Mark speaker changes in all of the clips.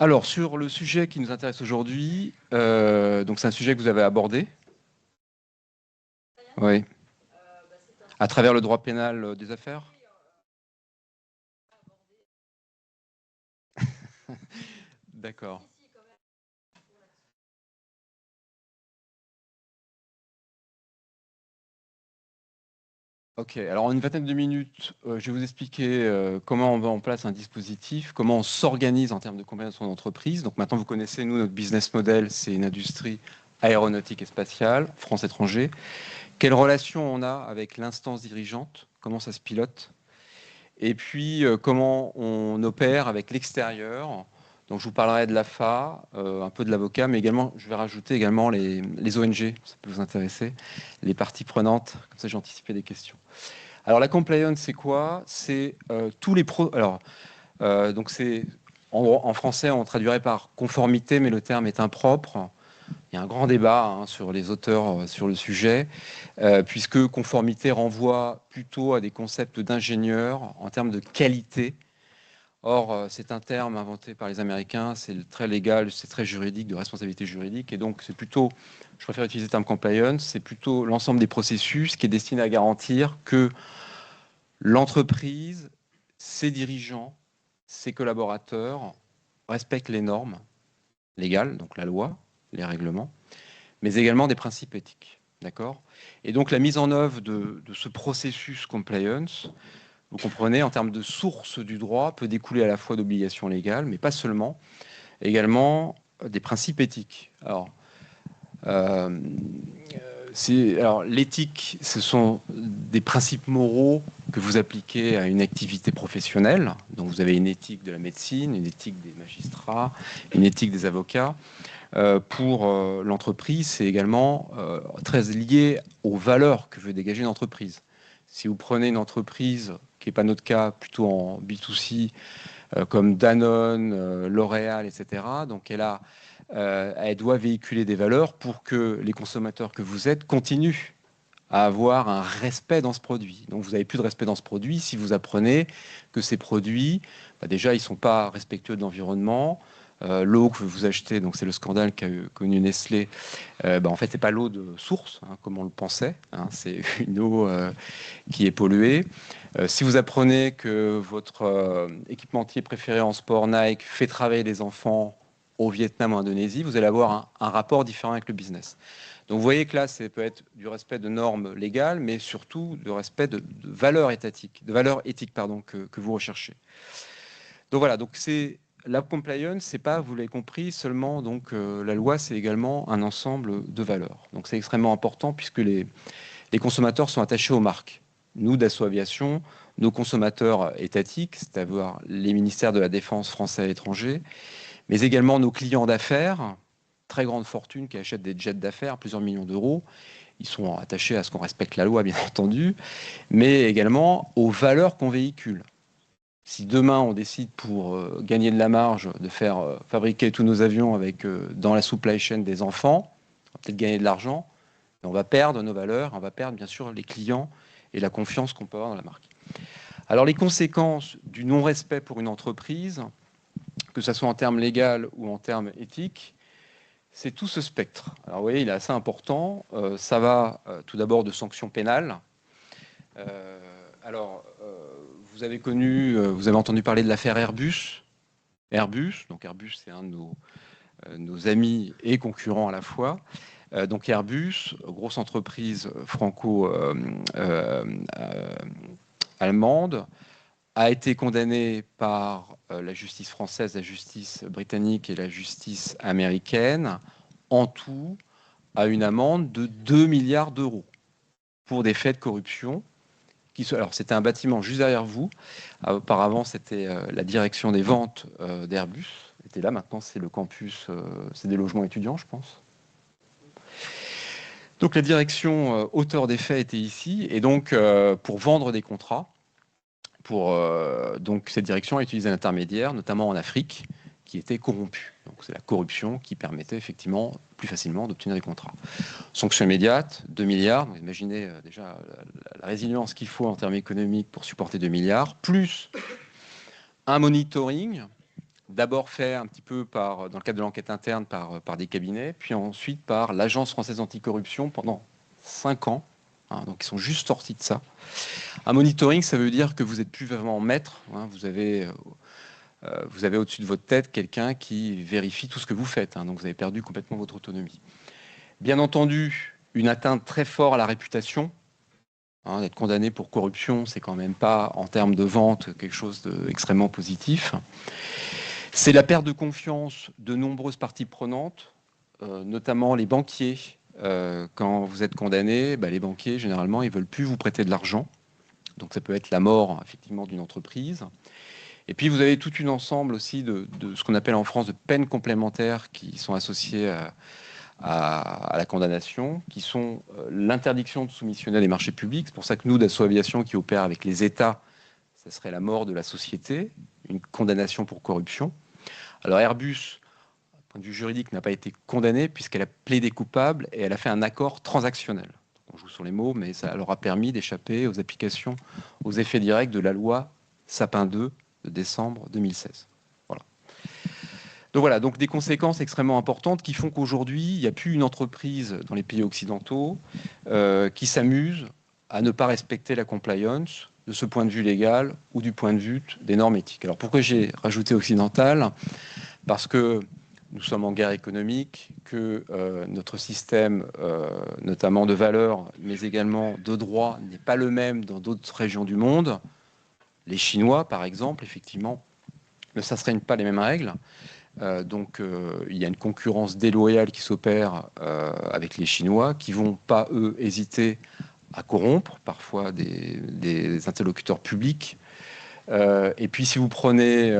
Speaker 1: Alors, sur le sujet qui nous intéresse aujourd'hui, donc c'est un sujet que vous avez abordé, oui, à travers le droit pénal des affaires. D'accord. Ok, alors en une vingtaine de minutes, je vais vous expliquer comment on met en place un dispositif, comment on s'organise en termes de compliance en entreprise. Donc maintenant, vous connaissez, nous, notre business model, c'est une industrie aéronautique et spatiale, France-étranger. Quelle relation on a avec l'instance dirigeante, comment ça se pilote, et puis comment on opère avec l'extérieur. Donc je vous parlerai de l'AFA, un peu de l'avocat, mais également, je vais rajouter également les ONG, ça peut vous intéresser, les parties prenantes, comme ça j'ai anticipé des questions. Alors la compliance, c'est quoi? C'est tous les pros. Alors donc c'est en français, on traduirait par conformité, mais le terme est impropre. Il y a un grand débat sur les auteurs sur le sujet, puisque conformité renvoie plutôt à des concepts d'ingénieurs en termes de qualité. Or, c'est un terme inventé par les Américains, c'est très légal, c'est très juridique, de responsabilité juridique, et donc c'est plutôt, je préfère utiliser le terme compliance, c'est plutôt l'ensemble des processus qui est destiné à garantir que l'entreprise, ses dirigeants, ses collaborateurs respectent les normes légales, donc la loi, les règlements, mais également des principes éthiques. D'accord? Et donc la mise en œuvre de ce processus compliance, vous comprenez, en termes de source du droit, peut découler à la fois d'obligations légales, mais pas seulement, également des principes éthiques. Euh, alors l'éthique, ce sont des principes moraux que vous appliquez à une activité professionnelle. Donc vous avez une éthique de la médecine, une éthique des magistrats, une éthique des avocats. Pour l'entreprise, c'est également très lié aux valeurs que veut dégager une entreprise. Si vous prenez une entreprise, qui n'est pas notre cas, plutôt en B2C, comme Danone, L'Oréal, etc., donc elle doit véhiculer des valeurs pour que les consommateurs que vous êtes continuent à avoir un respect dans ce produit. Donc vous n'avez plus de respect dans ce produit si vous apprenez que ces produits, déjà, ils ne sont pas respectueux de l'environnement. L'eau que vous achetez, donc c'est le scandale qu'a connu Nestlé, en fait, c'est pas l'eau de source, comme on le pensait, c'est une eau qui est polluée. Si vous apprenez que votre équipementier préféré en sport, Nike, fait travailler les enfants au Vietnam ou en Indonésie, vous allez avoir un rapport différent avec le business. Donc vous voyez que là, ça peut être du respect de normes légales, mais surtout de respect de valeurs étatiques, de valeurs éthiques pardon, que vous recherchez. Donc voilà, donc c'est la compliance, c'est pas, vous l'avez compris, seulement donc la loi, c'est également un ensemble de valeurs. Donc c'est extrêmement important puisque les consommateurs sont attachés aux marques. Nous, Dassault Aviation, nos consommateurs étatiques, c'est-à-dire les ministères de la Défense français à l'étranger, mais également nos clients d'affaires, très grandes fortunes qui achètent des jets d'affaires, plusieurs millions d'euros. Ils sont attachés à ce qu'on respecte la loi, bien entendu, mais également aux valeurs qu'on véhicule. Si demain on décide pour gagner de la marge de faire fabriquer tous nos avions avec dans la supply chain des enfants, on va peut-être gagner de l'argent, mais on va perdre nos valeurs, on va perdre bien sûr les clients et la confiance qu'on peut avoir dans la marque. Alors les conséquences du non-respect pour une entreprise, que ce soit en termes légaux ou en termes éthiques, c'est tout ce spectre. Alors vous voyez, il est assez important. Ça va tout d'abord de sanctions pénales. Vous avez connu, vous avez entendu parler de l'affaire Airbus. Donc Airbus, c'est un de nos amis et concurrents à la fois. Donc Airbus, grosse entreprise franco-allemande, a été condamné par la justice française, la justice britannique et la justice américaine, en tout, à une amende de 2 milliards d'euros pour des faits de corruption. Alors, c'était un bâtiment juste derrière vous. Auparavant, c'était la direction des ventes d'Airbus. Était là, maintenant, c'est le campus, c'est des logements étudiants, je pense. Donc, la direction auteur des faits était ici. Et donc, pour vendre des contrats, donc cette direction a utilisé un intermédiaire, notamment en Afrique, qui était corrompu. Donc c'est la corruption qui permettait effectivement plus facilement d'obtenir des contrats. Sanction immédiate, 2 milliards. Donc imaginez déjà la résilience qu'il faut en termes économiques pour supporter 2 milliards, plus un monitoring d'abord fait un petit peu dans le cadre de l'enquête interne par des cabinets, puis ensuite par l'Agence française anticorruption pendant 5 ans. Hein, donc ils sont juste sortis de ça. Un monitoring, ça veut dire que vous n'êtes plus vraiment maître. Hein, vous avez au-dessus de votre tête quelqu'un qui vérifie tout ce que vous faites. Hein, donc vous avez perdu complètement votre autonomie. Bien entendu, une atteinte très forte à la réputation. Hein, d'être condamné pour corruption, c'est quand même pas, en termes de vente, quelque chose d'extrêmement positif. C'est la perte de confiance de nombreuses parties prenantes, notamment les banquiers. Quand vous êtes condamné, les banquiers, généralement, ils ne veulent plus vous prêter de l'argent. Donc ça peut être la mort, effectivement, d'une entreprise. Et puis vous avez tout un ensemble aussi de ce qu'on appelle en France de peines complémentaires qui sont associées à la condamnation, qui sont l'interdiction de soumissionner à des marchés publics. C'est pour ça que nous, Dassault Aviation, qui opère avec les États, ça serait la mort de la société, une condamnation pour corruption. Alors Airbus, d'un point de vue juridique, n'a pas été condamnée puisqu'elle a plaidé coupable et elle a fait un accord transactionnel. On joue sur les mots, mais ça leur a permis d'échapper aux applications, aux effets directs de la loi Sapin 2 de décembre 2016. Voilà, donc des conséquences extrêmement importantes qui font qu'aujourd'hui, il n'y a plus une entreprise dans les pays occidentaux qui s'amuse à ne pas respecter la compliance de ce point de vue légal ou du point de vue des normes éthiques. Alors pourquoi j'ai rajouté occidental ? Parce que nous sommes en guerre économique, que notre système, notamment de valeurs, mais également de droit, n'est pas le même dans d'autres régions du monde. Les Chinois, par exemple, effectivement, ne s'astreignent pas les mêmes règles. Donc, il y a une concurrence déloyale qui s'opère avec les Chinois, qui vont pas, eux, hésiter à corrompre parfois des interlocuteurs publics. Et puis, si vous prenez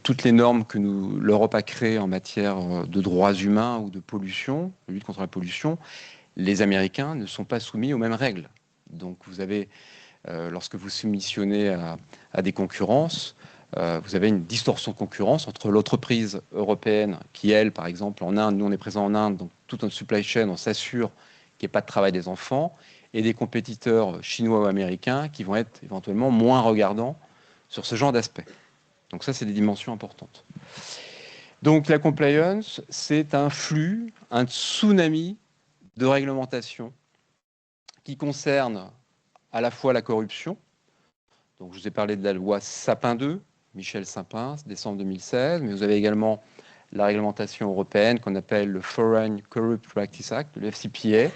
Speaker 1: toutes les normes que l'Europe a créées en matière de droits humains ou de pollution, de lutte contre la pollution, les Américains ne sont pas soumis aux mêmes règles. Donc, vous avez, lorsque vous soumissionnez à des concurrences, vous avez une distorsion de concurrence entre l'entreprise européenne qui, elle, par exemple, en Inde, nous on est présent en Inde, donc toute notre supply chain, on s'assure qu'il n'y ait pas de travail des enfants, et des compétiteurs chinois ou américains qui vont être éventuellement moins regardants sur ce genre d'aspect. Donc ça, c'est des dimensions importantes. Donc la compliance, c'est un flux, un tsunami de réglementation qui concerne à la fois la corruption. Donc je vous ai parlé de la loi Sapin 2, Michel Sapin, décembre 2016, mais vous avez également la réglementation européenne qu'on appelle le Foreign Corrupt Practices Act, le FCPA,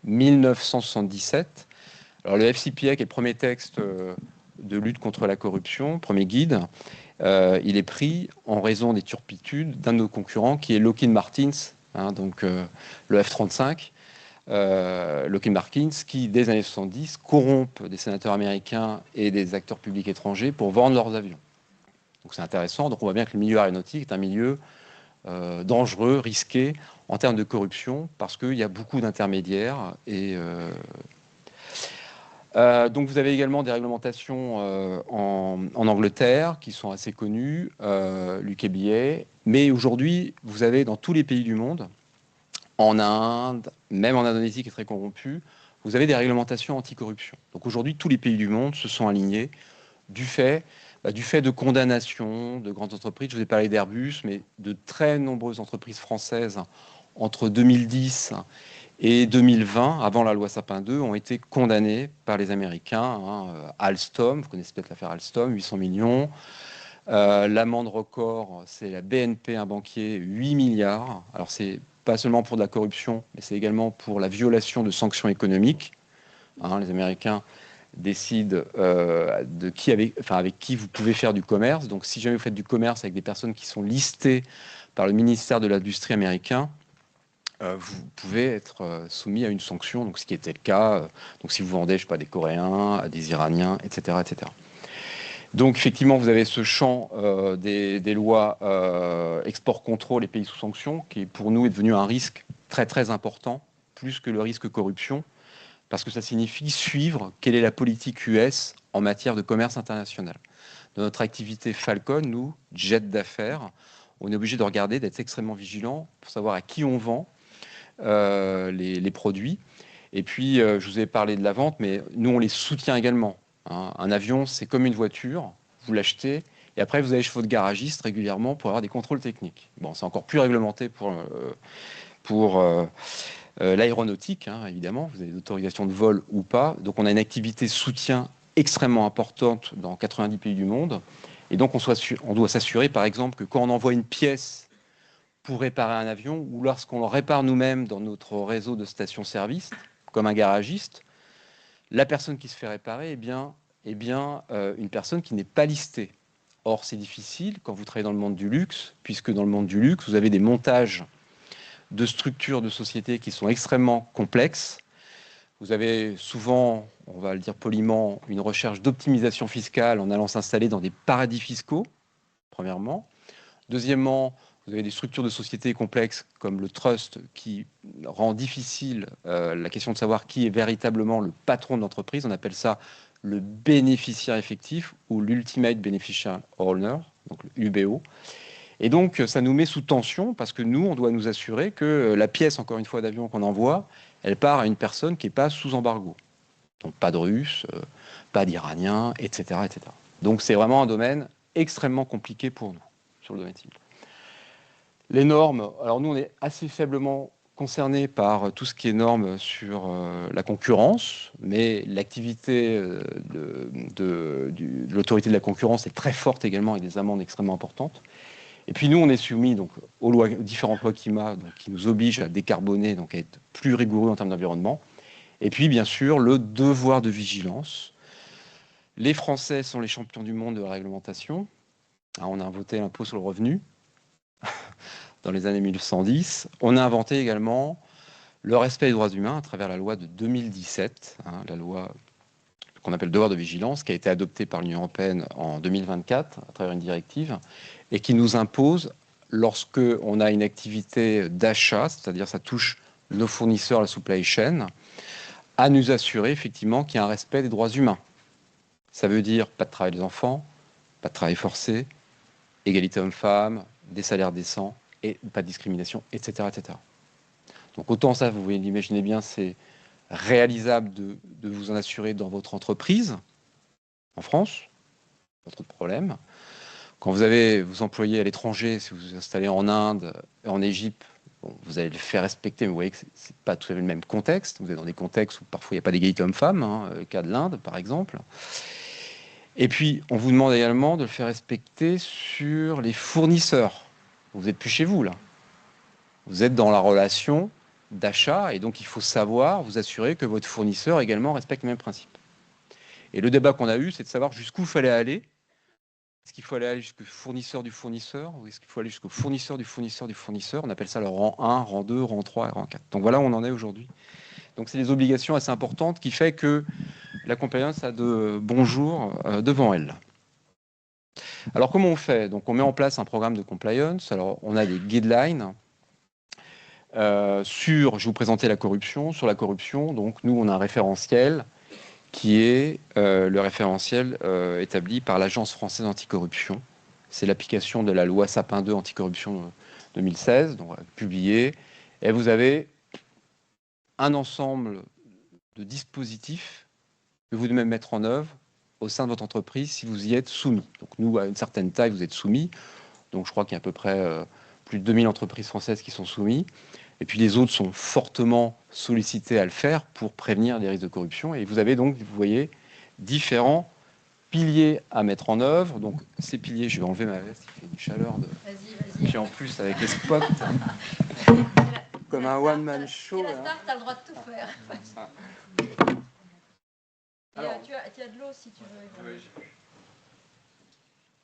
Speaker 1: 1977. Alors le FCPA, qui est le premier texte de lutte contre la corruption, premier guide, il est pris en raison des turpitudes d'un de nos concurrents qui est Lockheed Martin, donc le F-35. Lockheed Martin, qui, dès les années 70, corrompent des sénateurs américains et des acteurs publics étrangers pour vendre leurs avions. Donc c'est intéressant. Donc on voit bien que le milieu aéronautique est un milieu dangereux, risqué en termes de corruption, parce qu'il y a beaucoup d'intermédiaires. Donc vous avez également des réglementations en Angleterre qui sont assez connues, l'UKBA. Mais aujourd'hui, vous avez dans tous les pays du monde, en Inde, même en Indonésie qui est très corrompue, vous avez des réglementations anticorruption. Donc aujourd'hui, tous les pays du monde se sont alignés du fait de condamnations de grandes entreprises. Je vous ai parlé d'Airbus, mais de très nombreuses entreprises françaises entre 2010 et 2020, avant la loi Sapin 2, ont été condamnées par les Américains. Alstom, vous connaissez peut-être l'affaire Alstom, 800 millions. L'amende record, c'est la BNP, un banquier, 8 milliards. Alors c'est pas seulement pour de la corruption, mais c'est également pour la violation de sanctions économiques. Les Américains décident avec qui vous pouvez faire du commerce. Donc si jamais vous faites du commerce avec des personnes qui sont listées par le ministère de l'Industrie américain, vous pouvez être soumis à une sanction, donc ce qui était le cas. Donc si vous vendez, je sais pas, des Coréens, à des Iraniens, etc., etc. Donc effectivement, vous avez ce champ des lois export contrôle et pays sous sanction, qui pour nous est devenu un risque très très important, plus que le risque corruption, parce que ça signifie suivre quelle est la politique US en matière de commerce international. Dans notre activité Falcon, nous, jet d'affaires, on est obligé de regarder, d'être extrêmement vigilant pour savoir à qui on vend les produits. Et puis, je vous ai parlé de la vente, mais nous, on les soutient également. Un avion, c'est comme une voiture, vous l'achetez, Et après, vous avez les chevaux de garagistes régulièrement pour avoir des contrôles techniques. Bon, c'est encore plus réglementé pour l'aéronautique, hein, évidemment. Vous avez des autorisations de vol ou pas. Donc, on a une activité soutien extrêmement importante dans 90 pays du monde. Et donc, on doit s'assurer, par exemple, que quand on envoie une pièce pour réparer un avion, ou lorsqu'on le répare nous-mêmes dans notre réseau de stations-service, comme un garagiste, la personne qui se fait réparer est bien une personne qui n'est pas listée. Or, c'est difficile quand vous travaillez dans le monde du luxe, puisque dans le monde du luxe, vous avez des montages de structures de sociétés qui sont extrêmement complexes. Vous avez souvent, on va le dire poliment, une recherche d'optimisation fiscale en allant s'installer dans des paradis fiscaux, premièrement. Deuxièmement, vous avez des structures de sociétés complexes comme le trust qui rend difficile la question de savoir qui est véritablement le patron de l'entreprise. On appelle ça le bénéficiaire effectif ou l'ultimate beneficial owner, donc le UBO. Et donc, ça nous met sous tension parce que nous, on doit nous assurer que la pièce, encore une fois, d'avion qu'on envoie, elle part à une personne qui n'est pas sous embargo. Donc, pas de Russes, pas d'Iraniens, etc., etc. Donc, c'est vraiment un domaine extrêmement compliqué pour nous sur le domaine civil. Les normes, alors nous, on est assez faiblement concernés par tout ce qui est normes sur la concurrence, mais l'activité de l'autorité de la concurrence est très forte également avec des amendes extrêmement importantes. Et puis nous, on est soumis donc, aux différentes lois climat qui nous obligent à décarboner, donc à être plus rigoureux en termes d'environnement. Et puis, bien sûr, le devoir de vigilance. Les Français sont les champions du monde de la réglementation. Alors, on a inventé l'impôt sur le revenu dans les années 1910. On a inventé également le respect des droits humains à travers la loi de 2017, la loi qu'on appelle devoir de vigilance, qui a été adoptée par l'Union européenne en 2024 à travers une directive, et qui nous impose, lorsque on a une activité d'achat, c'est-à-dire ça touche nos fournisseurs, la supply chain, à nous assurer effectivement qu'il y a un respect des droits humains. Ça veut dire pas de travail des enfants, pas de travail forcé, égalité homme-femme, des salaires décents, et pas de discrimination, etc., etc. Donc autant ça, vous l'imaginez bien, c'est réalisable de vous en assurer dans votre entreprise, en France, pas trop de problème. Quand vous avez vos employés à l'étranger, si vous vous installez en Inde, en Égypte, bon, vous allez le faire respecter, mais vous voyez que ce n'est pas tout à fait le même contexte. Vous êtes dans des contextes où parfois il n'y a pas d'égalité homme-femme, le cas de l'Inde par exemple. Et puis, on vous demande également de le faire respecter sur les fournisseurs. Vous n'êtes plus chez vous, là. Vous êtes dans la relation d'achat, et donc il faut savoir, vous assurer que votre fournisseur également respecte les mêmes principes. Et le débat qu'on a eu, c'est de savoir jusqu'où il fallait aller. Est-ce qu'il faut aller jusqu'au fournisseur du fournisseur, ou est-ce qu'il faut aller jusqu'au fournisseur du fournisseur du fournisseur? On appelle ça le rang 1, rang 2, rang 3 et rang 4. Donc voilà où on en est aujourd'hui. Donc c'est des obligations assez importantes qui fait que la compliance a de bons jours devant elle. Alors comment on fait? Donc on met en place un programme de compliance. Alors on a des guidelines je vais vous présenter la corruption. Sur la corruption, donc nous on a un référentiel qui est le référentiel établi par l'Agence française anticorruption. C'est l'application de la loi Sapin 2 anticorruption 2016, donc publiée. Et vous avez un ensemble de dispositifs que vous devez mettre en œuvre au sein de votre entreprise si vous y êtes soumis. Donc nous, à une certaine taille, vous êtes soumis. Donc je crois qu'il y a à peu près plus de 2000 entreprises françaises qui sont soumises. Et puis les autres sont fortement sollicités à le faire pour prévenir les risques de corruption. Et vous avez donc, vous voyez, différents piliers à mettre en œuvre. Donc ces piliers, je vais enlever ma veste, il fait une chaleur de...
Speaker 2: Vas-y.
Speaker 1: Puis en plus avec les spots, comme un one-man show.
Speaker 2: C'est la star, t'as le droit de tout faire.
Speaker 1: Alors,
Speaker 2: tu as de l'eau si tu veux.
Speaker 1: Oui, j'ai vu.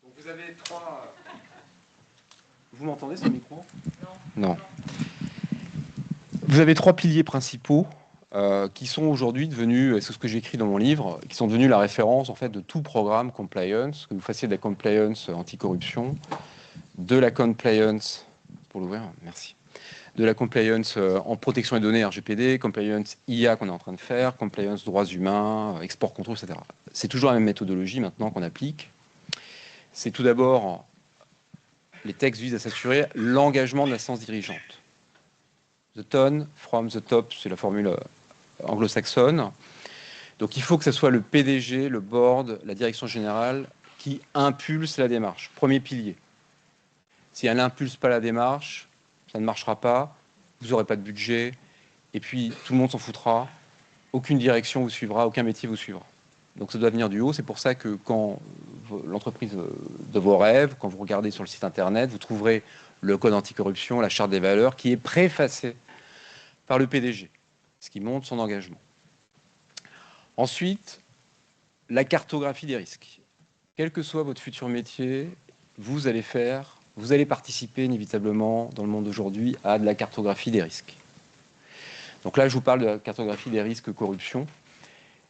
Speaker 1: Donc vous avez trois... Vous m'entendez sur le micro? Non. Vous avez trois piliers principaux qui sont aujourd'hui devenus, c'est ce que j'ai écrit dans mon livre, qui sont devenus la référence en fait de tout programme compliance, que vous fassiez de la compliance anticorruption, de la compliance, pour l'ouvrir, merci, de la compliance en protection des données RGPD, compliance IA qu'on est en train de faire, compliance droits humains, export contrôle, etc. C'est toujours la même méthodologie maintenant qu'on applique. C'est tout d'abord, les textes visent à s'assurer l'engagement de l'instance dirigeante. The tone from the top, c'est la formule anglo-saxonne. Donc il faut que ce soit le PDG, le board, la direction générale qui impulse la démarche. Premier pilier. Si elle n'impulse pas la démarche, ça ne marchera pas, vous n'aurez pas de budget, et puis tout le monde s'en foutra, aucune direction vous suivra, aucun métier vous suivra. Donc ça doit venir du haut, c'est pour ça que quand l'entreprise de vos rêves, quand vous regardez sur le site internet, vous trouverez le code anticorruption, la charte des valeurs, qui est préfacée par le PDG, ce qui montre son engagement. Ensuite, la cartographie des risques. Quel que soit votre futur métier, vous allez participer inévitablement dans le monde d'aujourd'hui à de la cartographie des risques. Donc là, je vous parle de la cartographie des risques corruption.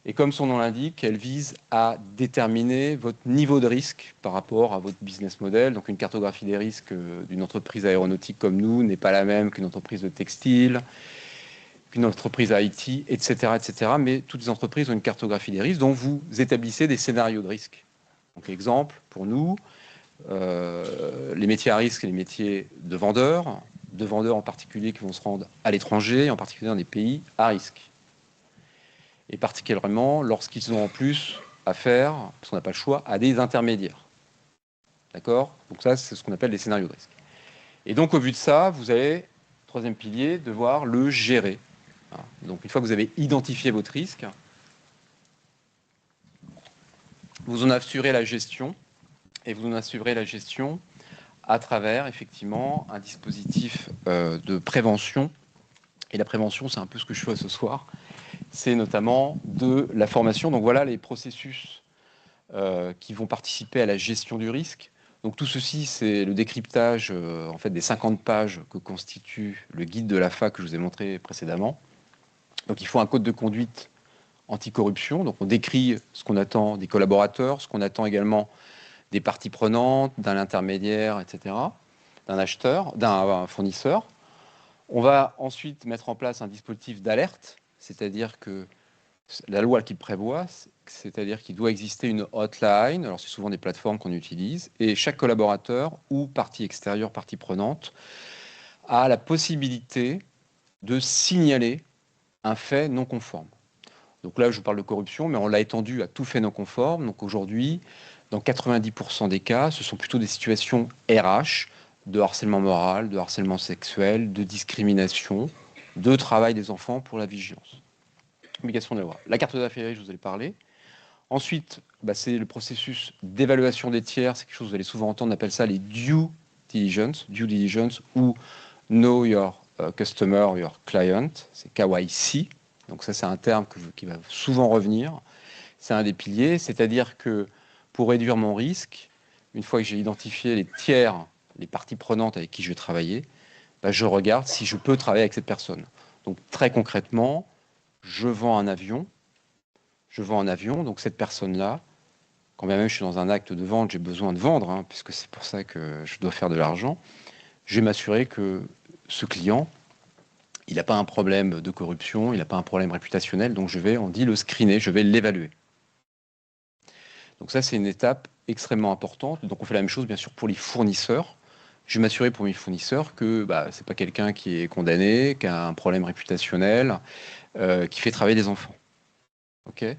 Speaker 1: Et comme son nom l'indique, elle vise à déterminer votre niveau de risque par rapport à votre business model. Donc une cartographie des risques d'une entreprise aéronautique comme nous n'est pas la même qu'une entreprise de textile, qu'une entreprise IT, etc., etc. Mais toutes les entreprises ont une cartographie des risques dont vous établissez des scénarios de risque. Donc exemple, pour nous, les métiers à risque et les métiers de vendeurs en particulier qui vont se rendre à l'étranger, en particulier dans des pays à risque. Et particulièrement lorsqu'ils ont en plus affaire, parce qu'on n'a pas le choix, à des intermédiaires. D'accord? Donc ça, c'est ce qu'on appelle les scénarios de risque. Et donc, au vu de ça, vous allez, troisième pilier, devoir le gérer. Donc, une fois que vous avez identifié votre risque, vous en assurez la gestion, et vous en assurez la gestion à travers, effectivement, un dispositif de prévention. Et la prévention, c'est un peu ce que je fais ce soir. C'est notamment de la formation. Donc voilà les processus qui vont participer à la gestion du risque. Donc tout ceci, c'est le décryptage en fait, des 50 pages que constitue le guide de l'AFA que je vous ai montré précédemment. Donc il faut un code de conduite anticorruption. Donc on décrit ce qu'on attend des collaborateurs, ce qu'on attend également des parties prenantes, d'un intermédiaire, etc., d'un acheteur, d'un fournisseur. On va ensuite mettre en place un dispositif d'alerte, c'est-à-dire que la loi qui le prévoit, c'est-à-dire qu'il doit exister une hotline, alors c'est souvent des plateformes qu'on utilise, et chaque collaborateur ou partie extérieure, partie prenante, a la possibilité de signaler un fait non conforme. Donc là, je vous parle de corruption, mais on l'a étendu à tout fait non conforme. Donc aujourd'hui, dans 90% des cas, ce sont plutôt des situations RH, de harcèlement moral, de harcèlement sexuel, de discrimination, de travail des enfants pour la vigilance. Obligation de la loi. La cartographie, je vous ai parlé. Ensuite, c'est le processus d'évaluation des tiers. C'est quelque chose que vous allez souvent entendre, on appelle ça les due diligence ou know your customer, your client. C'est KYC. Donc ça, c'est un terme qui va souvent revenir. C'est un des piliers, c'est-à-dire que pour réduire mon risque, une fois que j'ai identifié les tiers, les parties prenantes avec qui je vais travailler, je regarde si je peux travailler avec cette personne. Donc très concrètement, je vends un avion, donc cette personne-là, quand bien même je suis dans un acte de vente, j'ai besoin de vendre, puisque c'est pour ça que je dois faire de l'argent, je vais m'assurer que ce client, il n'a pas un problème de corruption, il n'a pas un problème réputationnel, donc je vais, on dit, le screener, je vais l'évaluer. Donc ça, c'est une étape extrêmement importante. Donc on fait la même chose, bien sûr, pour les fournisseurs. Je vais m'assurer pour mes fournisseurs que ce n'est pas quelqu'un qui est condamné, qui a un problème réputationnel, qui fait travailler des enfants. Okay.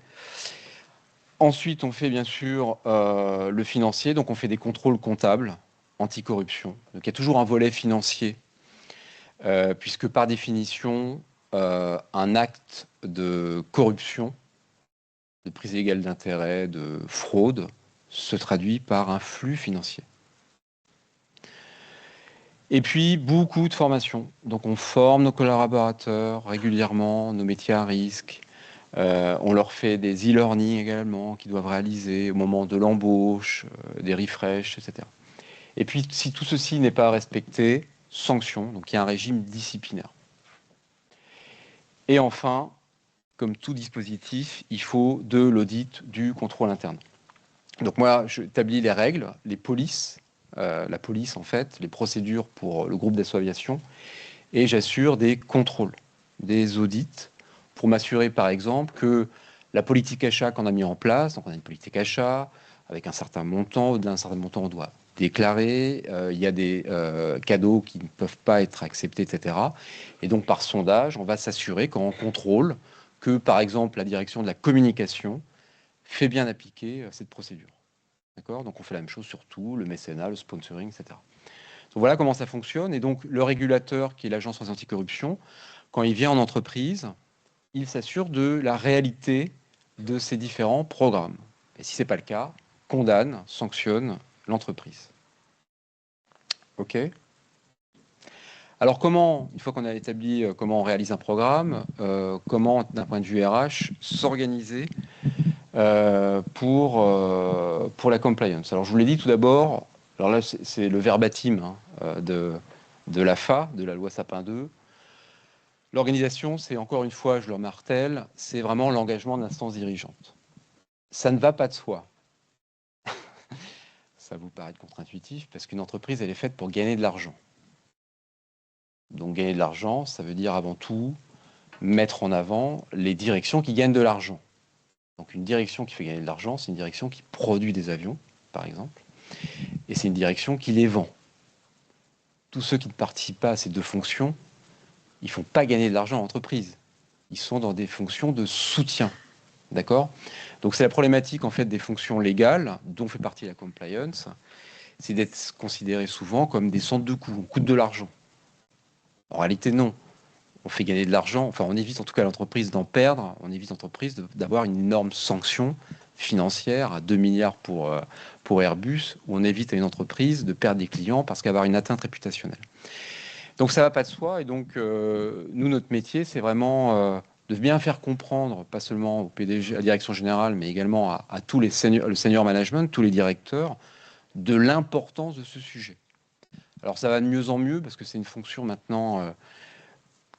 Speaker 1: Ensuite, on fait bien sûr le financier, donc on fait des contrôles comptables anticorruption. Donc il y a toujours un volet financier, puisque par définition, un acte de corruption, de prise illégale d'intérêt, de fraude, se traduit par un flux financier. Et puis, beaucoup de formation. Donc on forme nos collaborateurs régulièrement, nos métiers à risque. On leur fait des e-learning également qu'ils doivent réaliser au moment de l'embauche, des refresh, etc. Et puis, si tout ceci n'est pas respecté, sanction. Donc il y a un régime disciplinaire. Et enfin, comme tout dispositif, il faut de l'audit du contrôle interne. Donc moi, j'établis les règles, les polices, la police en fait, les procédures pour le groupe Dassault Aviation, et j'assure des contrôles, des audits, pour m'assurer par exemple que la politique achat qu'on a mis en place, donc on a une politique achat avec un certain montant, au-delà d'un certain montant on doit déclarer, il y a des cadeaux qui ne peuvent pas être acceptés, etc. Et donc par sondage, on va s'assurer quand on contrôle que par exemple la direction de la communication fait bien appliquer cette procédure. D'accord ? Donc on fait la même chose sur tout, le mécénat, le sponsoring, etc. Donc voilà comment ça fonctionne. Et donc le régulateur, qui est l'Agence française anticorruption, quand il vient en entreprise, il s'assure de la réalité de ces différents programmes. Et si ce n'est pas le cas, condamne, sanctionne l'entreprise. OK ? Alors comment, une fois qu'on a établi comment on réalise un programme, comment, d'un point de vue RH, s'organiser pour la compliance. Alors je vous l'ai dit tout d'abord, alors là c'est le verbatim de l'AFA, de la loi Sapin 2. L'organisation, c'est encore une fois, je le martèle, c'est vraiment l'engagement d'instances dirigeantes. Ça ne va pas de soi. Ça vous paraît contre-intuitif parce qu'une entreprise, elle est faite pour gagner de l'argent. Donc gagner de l'argent, ça veut dire avant tout mettre en avant les directions qui gagnent de l'argent. Donc une direction qui fait gagner de l'argent, c'est une direction qui produit des avions, par exemple, et c'est une direction qui les vend. Tous ceux qui ne participent pas à ces deux fonctions, ils ne font pas gagner de l'argent à l'entreprise. Ils sont dans des fonctions de soutien. D'accord ? Donc c'est la problématique en fait des fonctions légales, dont fait partie la compliance, c'est d'être considéré souvent comme des centres de coûts, on coûte de l'argent. En réalité, non. On fait gagner de l'argent, enfin on évite en tout cas à l'entreprise d'en perdre, on évite à l'entreprise d'avoir une énorme sanction financière à 2 milliards pour Airbus, où on évite à une entreprise de perdre des clients parce qu'elle va avoir une atteinte réputationnelle. Donc ça ne va pas de soi, et donc nous, notre métier, c'est vraiment de bien faire comprendre, pas seulement au PDG, à la direction générale, mais également à tous les le senior management, tous les directeurs, de l'importance de ce sujet. Alors ça va de mieux en mieux, parce que c'est une fonction maintenant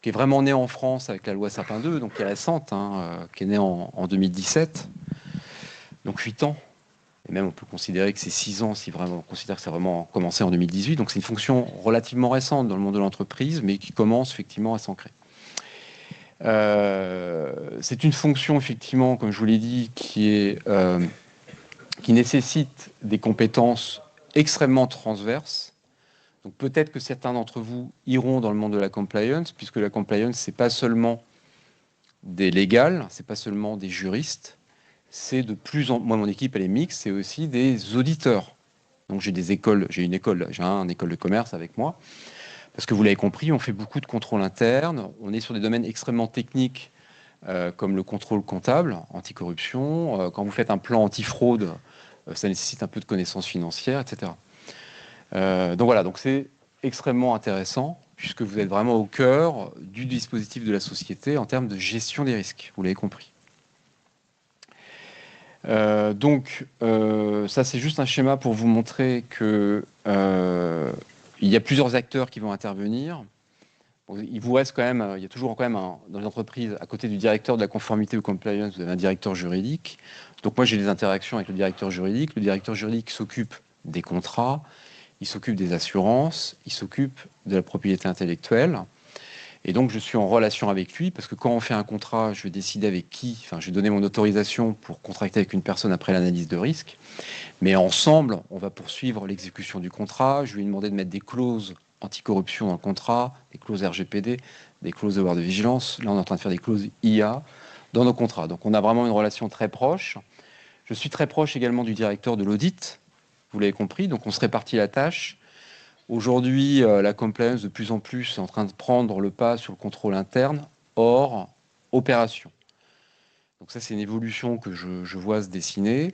Speaker 1: qui est vraiment née en France avec la loi Sapin 2, donc qui est récente, qui est née en 2017, donc 8 ans. Et même on peut considérer que c'est 6 ans si vraiment on considère que ça a vraiment commencé en 2018. Donc c'est une fonction relativement récente dans le monde de l'entreprise, mais qui commence effectivement à s'ancrer. C'est une fonction effectivement, comme je vous l'ai dit, qui nécessite des compétences extrêmement transverses. Donc peut-être que certains d'entre vous iront dans le monde de la compliance, puisque la compliance, c'est pas seulement des légales, c'est pas seulement des juristes, c'est de plus en moi mon équipe elle est mixte, c'est aussi des auditeurs. Donc j'ai une école de commerce avec moi, parce que vous l'avez compris, on fait beaucoup de contrôles internes, on est sur des domaines extrêmement techniques comme le contrôle comptable, anticorruption. Quand vous faites un plan antifraude, ça nécessite un peu de connaissances financières, etc. Donc voilà, donc c'est extrêmement intéressant puisque vous êtes vraiment au cœur du dispositif de la société en termes de gestion des risques, vous l'avez compris. Ça c'est juste un schéma pour vous montrer que il y a plusieurs acteurs qui vont intervenir. Il vous reste quand même, il y a toujours quand même dans les entreprises, à côté du directeur de la conformité ou compliance, vous avez un directeur juridique. Donc moi j'ai des interactions avec le directeur juridique. Le directeur juridique s'occupe des contrats, il s'occupe des assurances, il s'occupe de la propriété intellectuelle. Et donc je suis en relation avec lui parce que quand on fait un contrat, je vais décider avec qui, enfin je vais donner mon autorisation pour contracter avec une personne après l'analyse de risque. Mais ensemble, on va poursuivre l'exécution du contrat. Je vais lui demander de mettre des clauses anticorruption dans le contrat, des clauses RGPD, des clauses de devoir de vigilance. Là, on est en train de faire des clauses IA dans nos contrats. Donc, on a vraiment une relation très proche. Je suis très proche également du directeur de l'audit, vous l'avez compris. Donc, on se répartit la tâche. Aujourd'hui, la compliance, de plus en plus, est en train de prendre le pas sur le contrôle interne, hors opération. Donc, ça, c'est une évolution que je vois se dessiner.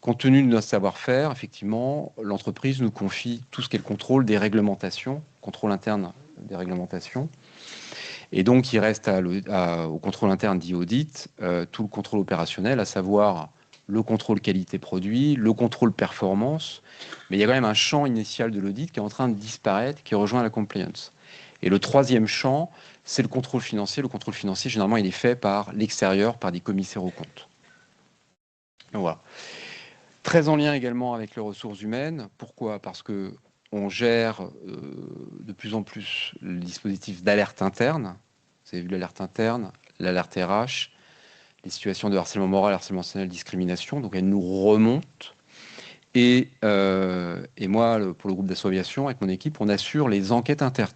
Speaker 1: Compte tenu de notre savoir-faire, effectivement, l'entreprise nous confie tout ce qui est le contrôle des réglementations, contrôle interne des réglementations. Et donc, il reste au contrôle interne dit audit, tout le contrôle opérationnel, à savoir le contrôle qualité produit, le contrôle performance. Mais il y a quand même un champ initial de l'audit qui est en train de disparaître, qui rejoint la compliance. Et le troisième champ, c'est le contrôle financier. Le contrôle financier, généralement, il est fait par l'extérieur, par des commissaires aux comptes. Donc voilà. Très en lien également avec les ressources humaines. Pourquoi ? Parce qu'on gère de plus en plus le dispositif d'alerte interne. Vous avez vu l'alerte interne, l'alerte RH, les situations de harcèlement moral, harcèlement sexuel, discrimination. Donc, elle nous remonte. Et moi, pour le groupe d'Assaut Aviation, avec mon équipe, on assure les enquêtes internes.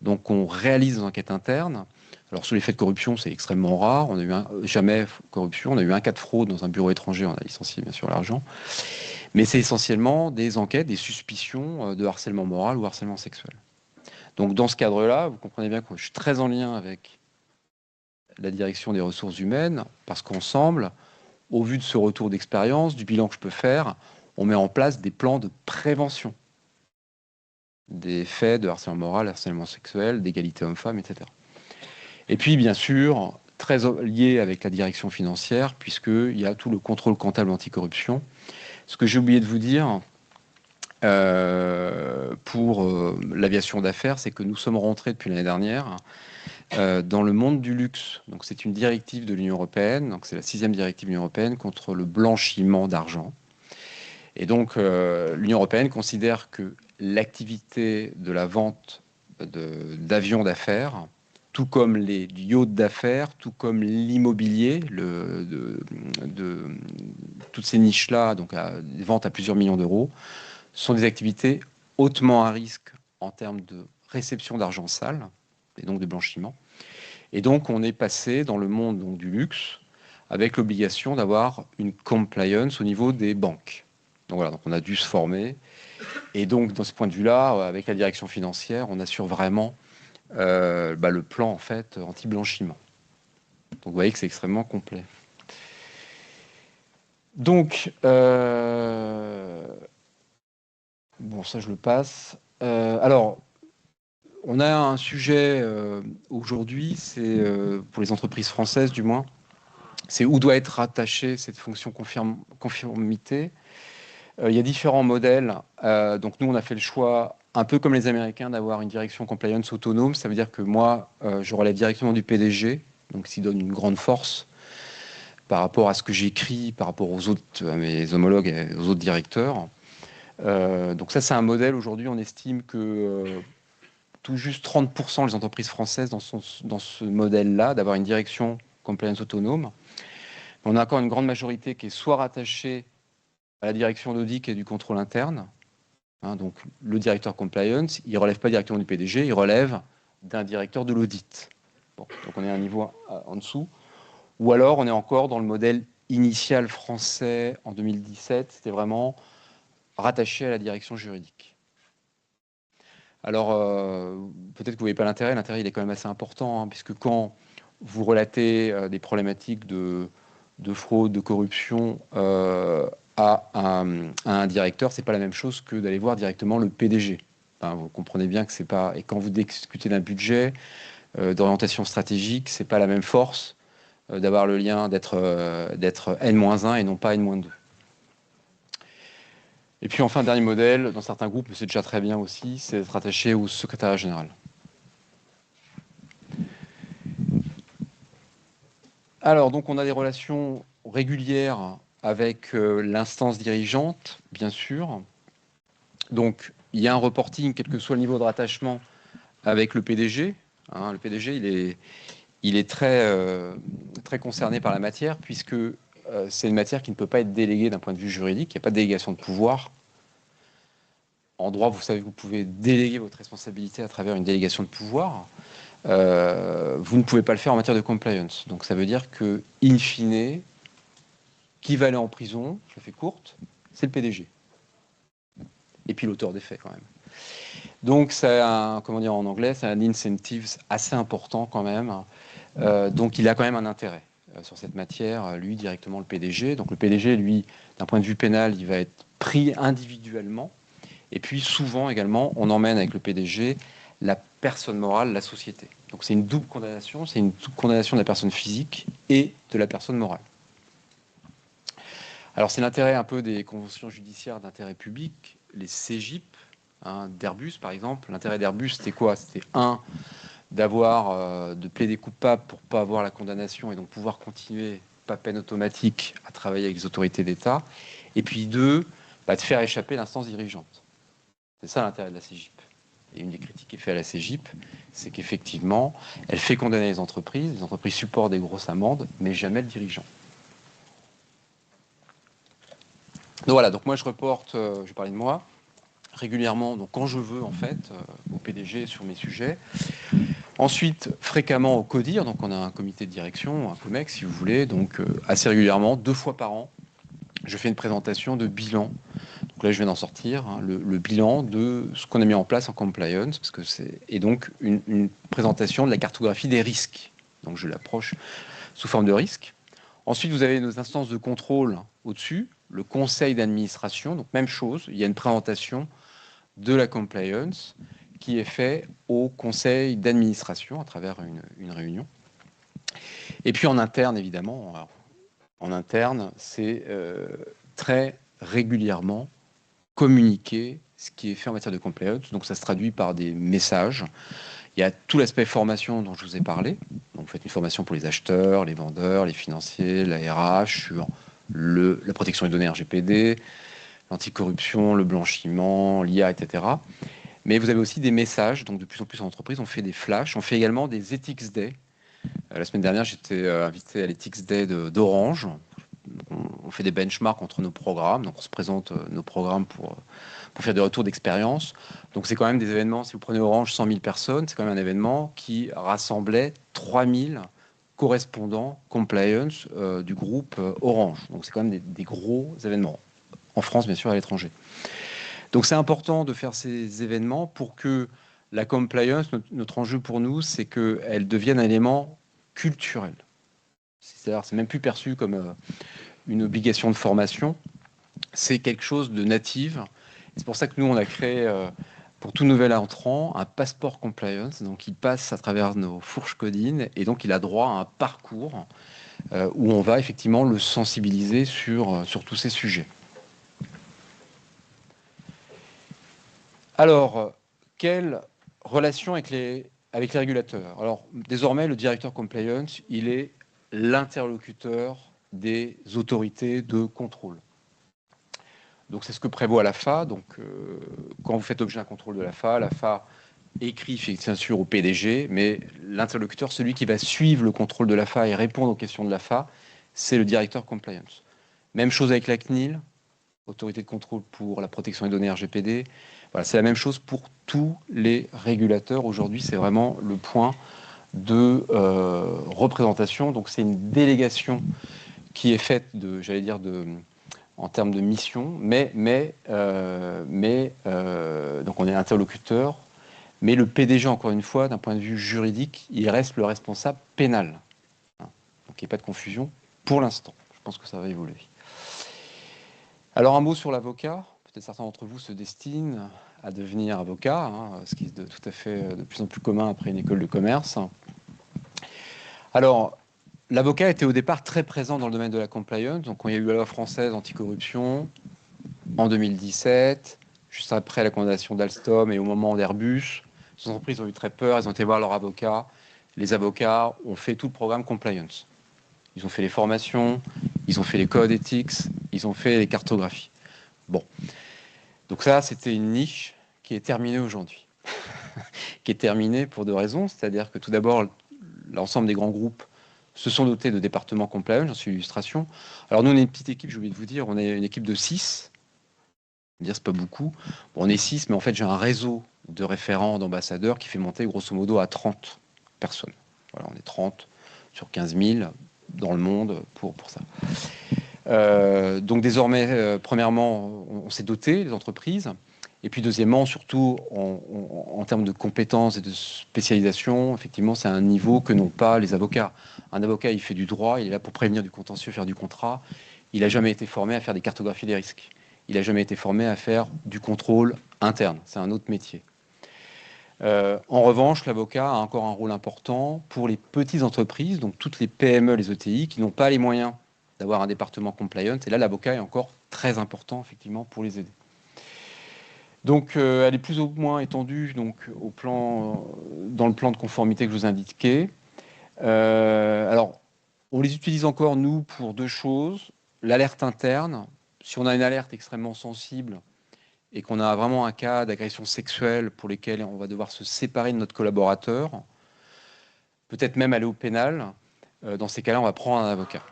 Speaker 1: Donc, on réalise des enquêtes internes. Alors, sur les faits de corruption, c'est extrêmement rare. On a eu jamais corruption. On a eu un cas de fraude dans un bureau étranger. On a licencié, bien sûr, l'argent. Mais c'est essentiellement des enquêtes, des suspicions de harcèlement moral ou harcèlement sexuel. Donc dans ce cadre-là, vous comprenez bien que je suis très en lien avec la direction des ressources humaines, parce qu'ensemble, au vu de ce retour d'expérience, du bilan que je peux faire, on met en place des plans de prévention des faits de harcèlement moral, harcèlement sexuel, d'égalité homme-femme, etc. Et puis, bien sûr, très lié avec la direction financière, puisqu'il y a tout le contrôle comptable anticorruption. Ce que j'ai oublié de vous dire pour l'aviation d'affaires, c'est que nous sommes rentrés depuis l'année dernière dans le monde du luxe. Donc, c'est une directive de l'Union européenne, donc c'est la 6e directive de l'Union européenne contre le blanchiment d'argent. Et donc, l'Union européenne considère que l'activité de la vente d'avions d'affaires, tout comme les yachts d'affaires, tout comme l'immobilier, toutes ces niches-là, donc des ventes à plusieurs millions d'euros, sont des activités hautement à risque en termes de réception d'argent sale et donc de blanchiment. Et donc, on est passé dans le monde donc, du luxe avec l'obligation d'avoir une compliance au niveau des banques. Donc voilà, donc on a dû se former. Et donc, dans ce point de vue-là, avec la direction financière, on assure vraiment le plan en fait anti-blanchiment. Donc vous voyez que c'est extrêmement complet. Donc, bon, ça je le passe. Alors, on a un sujet aujourd'hui, c'est pour les entreprises françaises du moins, c'est où doit être rattachée cette fonction conformité. Il y a différents modèles. Donc nous, on a fait le choix, un peu comme les Américains, d'avoir une direction compliance autonome. Ça veut dire que moi, je relève directement du PDG, donc ce qui donne une grande force par rapport à ce que j'écris, par rapport aux autres, à mes homologues et aux autres directeurs. Donc ça, c'est un modèle. Aujourd'hui, on estime que tout juste 30% des entreprises françaises dans ce modèle-là, d'avoir une direction compliance autonome. On a encore une grande majorité qui est soit rattachée à la direction d'audit et du contrôle interne. Donc le directeur compliance, il ne relève pas directement du PDG, il relève d'un directeur de l'audit. Bon, donc on est à un niveau en dessous. Ou alors on est encore dans le modèle initial français en 2017, c'était vraiment rattaché à la direction juridique. Alors peut-être que vous ne voyez pas l'intérêt, il est quand même assez important, puisque quand vous relatez des problématiques de fraude, de corruption à un directeur, c'est pas la même chose que d'aller voir directement le PDG. Vous comprenez bien que c'est pas. Et quand vous discutez d'un budget, d'orientation stratégique, c'est pas la même force d'avoir le lien d'être N-1 et non pas N-2. Et puis enfin, dernier modèle, dans certains groupes, c'est déjà très bien aussi, c'est d'être attaché au secrétariat général. Alors, donc, on a des relations régulières avec l'instance dirigeante, bien sûr. Donc, il y a un reporting, quel que soit le niveau de rattachement, avec le PDG. Le PDG, il est très, très concerné par la matière, puisque c'est une matière qui ne peut pas être déléguée d'un point de vue juridique. Il n'y a pas de délégation de pouvoir. En droit, vous savez que vous pouvez déléguer votre responsabilité à travers une délégation de pouvoir. Vous ne pouvez pas le faire en matière de compliance. Donc ça veut dire que, in fine, qui va aller en prison, je la fais courte, c'est le PDG. Et puis l'auteur des faits quand même. Donc c'est comment dire en anglais, c'est un incentive assez important quand même. Donc il a quand même un intérêt sur cette matière, lui directement le PDG. Donc le PDG, lui, d'un point de vue pénal, il va être pris individuellement. Et puis souvent également, on emmène avec le PDG la personne morale, la société. Donc c'est une double condamnation, c'est une double condamnation de la personne physique et de la personne morale. Alors c'est l'intérêt un peu des conventions judiciaires d'intérêt public, les CJIP, d'Airbus par exemple. L'intérêt d'Airbus, c'était quoi? C'était de plaider coupable pour pas avoir la condamnation et donc pouvoir continuer, pas peine automatique, à travailler avec les autorités d'État. Et puis 2, de faire échapper l'instance dirigeante. C'est ça l'intérêt de la CJIP. Et une des critiques qui est faite à la CJIP, c'est qu'effectivement, elle fait condamner les entreprises supportent des grosses amendes, mais jamais le dirigeant. Donc voilà, donc moi je reporte, je parlais de moi, régulièrement, donc quand je veux en fait, au PDG sur mes sujets. Ensuite, fréquemment au CODIR, donc on a un comité de direction, un COMEX si vous voulez, donc assez régulièrement, 2 fois par an, je fais une présentation de bilan. Donc là, je viens d'en sortir, hein, le bilan de ce qu'on a mis en place en compliance, et donc une présentation de la cartographie des risques. Donc je l'approche sous forme de risque. Ensuite, vous avez nos instances de contrôle au-dessus, le conseil d'administration. Donc même chose, il y a une présentation de la compliance qui est faite au conseil d'administration à travers une réunion. Et puis en interne, évidemment, alors, en interne, c'est très régulièrement communiquer ce qui est fait en matière de compliance. Donc ça se traduit par des messages. Il y a tout l'aspect formation dont je vous ai parlé. Donc vous faites une formation pour les acheteurs, les vendeurs, les financiers, la RH sur la protection des données RGPD, l'anticorruption, le blanchiment, l'IA, etc. Mais vous avez aussi des messages. Donc de plus en plus en entreprise, on fait des flashs. On fait également des Ethics Day. La semaine dernière, j'étais invité à l'Ethics Day d'Orange. On fait des benchmarks entre nos programmes. Donc on se présente nos programmes pour faire des retours d'expérience. Donc c'est quand même des événements, si vous prenez Orange, 100 000 personnes, c'est quand même un événement qui rassemblait 3000 correspondants compliance du groupe Orange. Donc c'est quand même des gros événements. En France, bien sûr, à l'étranger. Donc c'est important de faire ces événements pour que la compliance, notre enjeu pour nous, c'est qu'elle devienne un élément culturel. C'est-à-dire, c'est même plus perçu comme une obligation de formation, c'est quelque chose de natif. C'est pour ça que nous, on a créé, pour tout nouvel entrant, un passeport compliance. Donc, il passe à travers nos fourches codines et donc il a droit à un parcours où on va effectivement le sensibiliser sur tous ces sujets. Alors, quelle relation avec les régulateurs? Alors, désormais, le directeur compliance, il est l'interlocuteur des autorités de contrôle. Donc, c'est ce que prévoit l'AFA. Donc, quand vous faites objet d'un contrôle de l'AFA écrit bien sûr au PDG, mais l'interlocuteur, celui qui va suivre le contrôle de l'AFA et répondre aux questions de l'AFA, c'est le directeur compliance. Même chose avec la CNIL, Autorité de contrôle pour la protection des données RGPD. Voilà, c'est la même chose pour tous les régulateurs. Aujourd'hui, c'est vraiment le point de représentation. Donc, c'est une délégation qui est faite en termes de mission, donc on est interlocuteur, mais le PDG, encore une fois, d'un point de vue juridique, il reste le responsable pénal. Donc il n'y a pas de confusion pour l'instant. Je pense que ça va évoluer. Alors un mot sur l'avocat. Peut-être certains d'entre vous se destinent à devenir avocat, ce qui est tout à fait de plus en plus commun après une école de commerce. Alors, l'avocat était au départ très présent dans le domaine de la compliance. Donc, quand il y a eu la loi française anticorruption en 2017, juste après la condamnation d'Alstom et au moment d'Airbus, les entreprises ont eu très peur. Elles ont été voir leur avocat. Les avocats ont fait tout le programme compliance. Ils ont fait les formations, ils ont fait les codes éthiques, ils ont fait les cartographies. Bon. Donc ça, c'était une niche qui est terminée aujourd'hui. Qui est terminée pour deux raisons. C'est-à-dire que tout d'abord, l'ensemble des grands groupes se sont dotés de départements compliance, j'en suis l'illustration. Alors nous, on est une petite équipe, j'ai oublié de vous dire, on est une équipe de 6. Dire c'est pas beaucoup. Bon, on est 6, mais en fait, j'ai un réseau de référents, d'ambassadeurs qui fait monter grosso modo à 30 personnes. Voilà, on est 30 sur 15 000 dans le monde pour ça. Donc désormais, premièrement, on s'est doté, les entreprises. Et puis deuxièmement, surtout en termes de compétences et de spécialisation, effectivement, c'est un niveau que n'ont pas les avocats. Un avocat, il fait du droit, il est là pour prévenir du contentieux, faire du contrat. Il n'a jamais été formé à faire des cartographies des risques. Il n'a jamais été formé à faire du contrôle interne. C'est un autre métier. En revanche, l'avocat a encore un rôle important pour les petites entreprises, donc toutes les PME, les ETI, qui n'ont pas les moyens d'avoir un département compliance. Et là, l'avocat est encore très important, effectivement, pour les aider. Donc, elle est plus ou moins étendue donc, dans le plan de conformité que je vous indiquais. Alors, on les utilise encore, nous, pour deux choses. L'alerte interne. Si on a une alerte extrêmement sensible et qu'on a vraiment un cas d'agression sexuelle pour lesquels on va devoir se séparer de notre collaborateur, peut-être même aller au pénal, dans ces cas-là, on va prendre un avocat.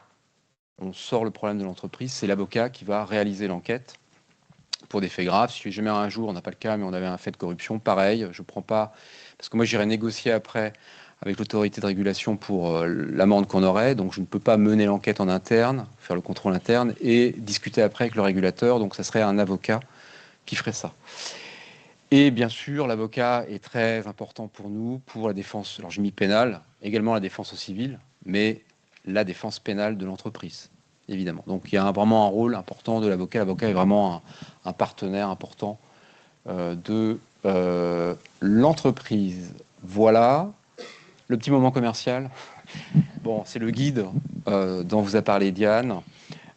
Speaker 1: On sort le problème de l'entreprise, c'est l'avocat qui va réaliser l'enquête pour des faits graves. Si jamais un jour, on n'a pas le cas, mais on avait un fait de corruption, pareil, je ne prends pas, parce que moi j'irai négocier après avec l'autorité de régulation pour l'amende qu'on aurait. Donc, je ne peux pas mener l'enquête en interne, faire le contrôle interne et discuter après avec le régulateur. Donc, ça serait un avocat qui ferait ça. Et bien sûr, l'avocat est très important pour nous, pour la défense, alors j'ai mis pénale, également la défense au civil, mais la défense pénale de l'entreprise, évidemment. Donc il y a vraiment un rôle important de l'avocat. L'avocat est vraiment un partenaire important de l'entreprise. Voilà, le petit moment commercial. Bon, c'est le guide dont vous a parlé Diane,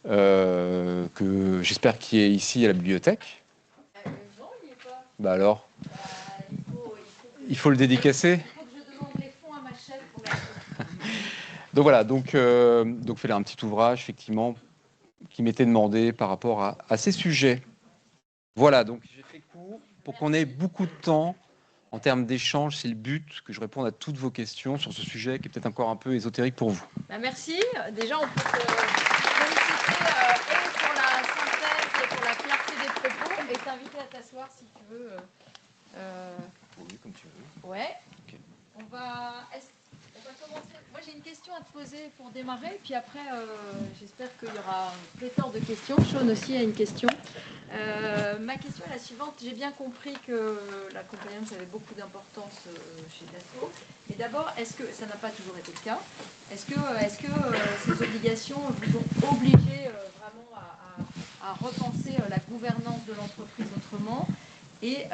Speaker 1: que j'espère qu'il est ici à la bibliothèque.
Speaker 2: Non, il n'y est pas.
Speaker 1: Bah alors,
Speaker 2: Il
Speaker 1: faut le dédicacer.
Speaker 2: faut que je demande les fonds à ma chef pour la...
Speaker 1: Donc voilà, donc faire un petit ouvrage, effectivement, qui m'était demandé par rapport à ces sujets. Voilà, donc j'ai fait court pour qu'on ait beaucoup de temps en termes d'échange. C'est le but, que je réponde à toutes vos questions sur ce sujet qui est peut-être encore un peu ésotérique pour vous.
Speaker 2: Merci. Déjà, on peut te féliciter et pour la synthèse et pour la clarté des propos et t'inviter à t'asseoir si tu veux.
Speaker 1: Oui, comme tu veux.
Speaker 2: Ouais.
Speaker 1: Ok.
Speaker 2: On va commencer. Moi, j'ai une question à te poser pour démarrer, puis après, j'espère qu'il y aura un pléthore de questions. Sean aussi a une question. Ma question est la suivante. J'ai bien compris que la compliance avait beaucoup d'importance chez Dassault. Mais d'abord, est-ce que ça n'a pas toujours été le cas? Est-ce que ces obligations vous ont obligé vraiment à repenser la gouvernance de l'entreprise autrement? Et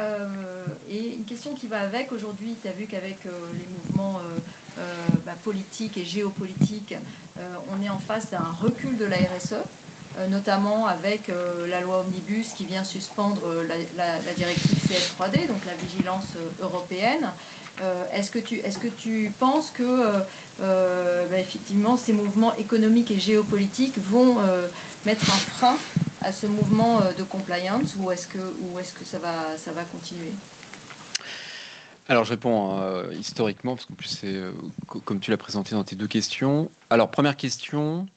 Speaker 2: une question qui va avec, aujourd'hui, tu as vu qu'avec les mouvements politiques et géopolitiques, on est en face d'un recul de la RSE, notamment avec la loi Omnibus qui vient suspendre la directive CS3D, donc la vigilance européenne. Est-ce que tu penses que effectivement ces mouvements économiques et géopolitiques vont mettre un frein à ce mouvement de compliance ou est-ce que ça va continuer?
Speaker 1: Alors, je réponds historiquement, parce qu'en plus, c'est comme tu l'as présenté dans tes deux questions. Alors, première question,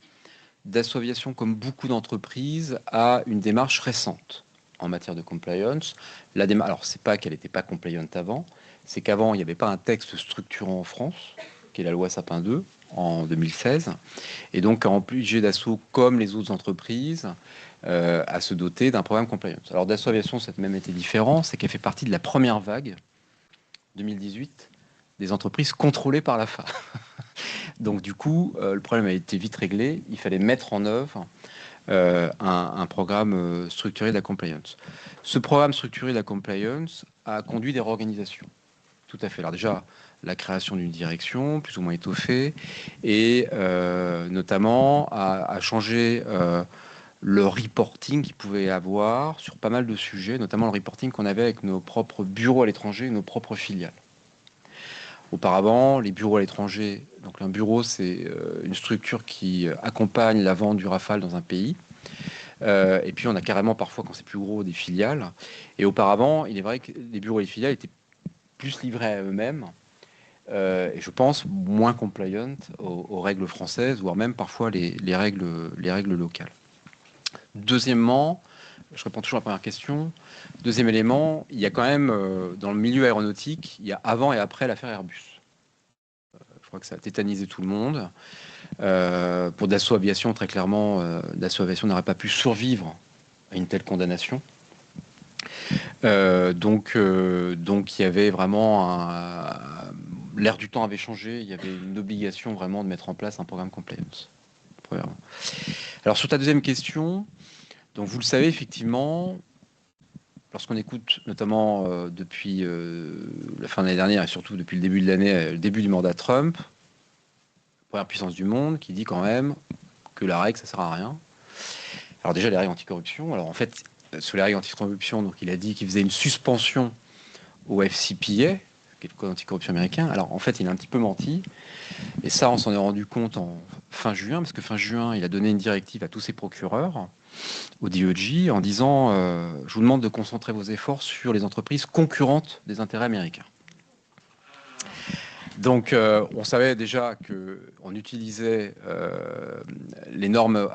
Speaker 1: Dassault Aviation, comme beaucoup d'entreprises, a une démarche récente en matière de compliance. Alors, c'est pas qu'elle n'était pas compliant avant, c'est qu'avant, il n'y avait pas un texte structurant en France, qui est la loi Sapin 2, en 2016, et donc a obligé Dassault, comme les autres entreprises, à se doter d'un programme compliance. Alors, Dassault Aviation, ça a même été différent, c'est qu'elle fait partie de la première vague 2018 des entreprises contrôlées par l'AFA. Donc du coup, le problème a été vite réglé. Il fallait mettre en œuvre un programme structuré de la compliance. Ce programme structuré de la compliance a conduit des réorganisations. Tout à fait. Alors déjà, la création d'une direction plus ou moins étoffée et notamment à changer le reporting qu'il pouvait avoir sur pas mal de sujets, notamment le reporting qu'on avait avec nos propres bureaux à l'étranger et nos propres filiales. Auparavant, les bureaux à l'étranger, donc un bureau, c'est une structure qui accompagne la vente du Rafale dans un pays. Et puis on a carrément parfois, quand c'est plus gros, des filiales. Et auparavant, il est vrai que les bureaux et les filiales étaient plus livrés à eux-mêmes. Et je pense moins compliant aux règles françaises, voire même parfois les règles locales. Deuxièmement, je réponds toujours à la première question. Deuxième élément, il y a quand même, dans le milieu aéronautique, il y a avant et après l'affaire Airbus. Je crois que ça a tétanisé tout le monde. Pour Dassault Aviation, très clairement, Dassault Aviation n'aurait pas pu survivre à une telle condamnation. Donc il y avait vraiment l'air du temps avait changé. Il y avait une obligation vraiment de mettre en place un programme compliance. Alors sur ta deuxième question, donc vous le savez effectivement, lorsqu'on écoute notamment depuis la fin de l'année dernière et surtout depuis le début de l'année, le début du mandat Trump, première puissance du monde, qui dit quand même que la règle ça sert à rien. Alors déjà les règles anticorruption. Alors en fait sur les règles anticorruption, donc il a dit qu'il faisait une suspension au FCPA, qui est le code anticorruption américain. Alors en fait il a un petit peu menti. Et ça on s'en est rendu compte en fin juin, parce que fin juin il a donné une directive à tous ses procureurs au DOJ en disant je vous demande de concentrer vos efforts sur les entreprises concurrentes des intérêts américains. Donc on savait déjà qu'on utilisait les normes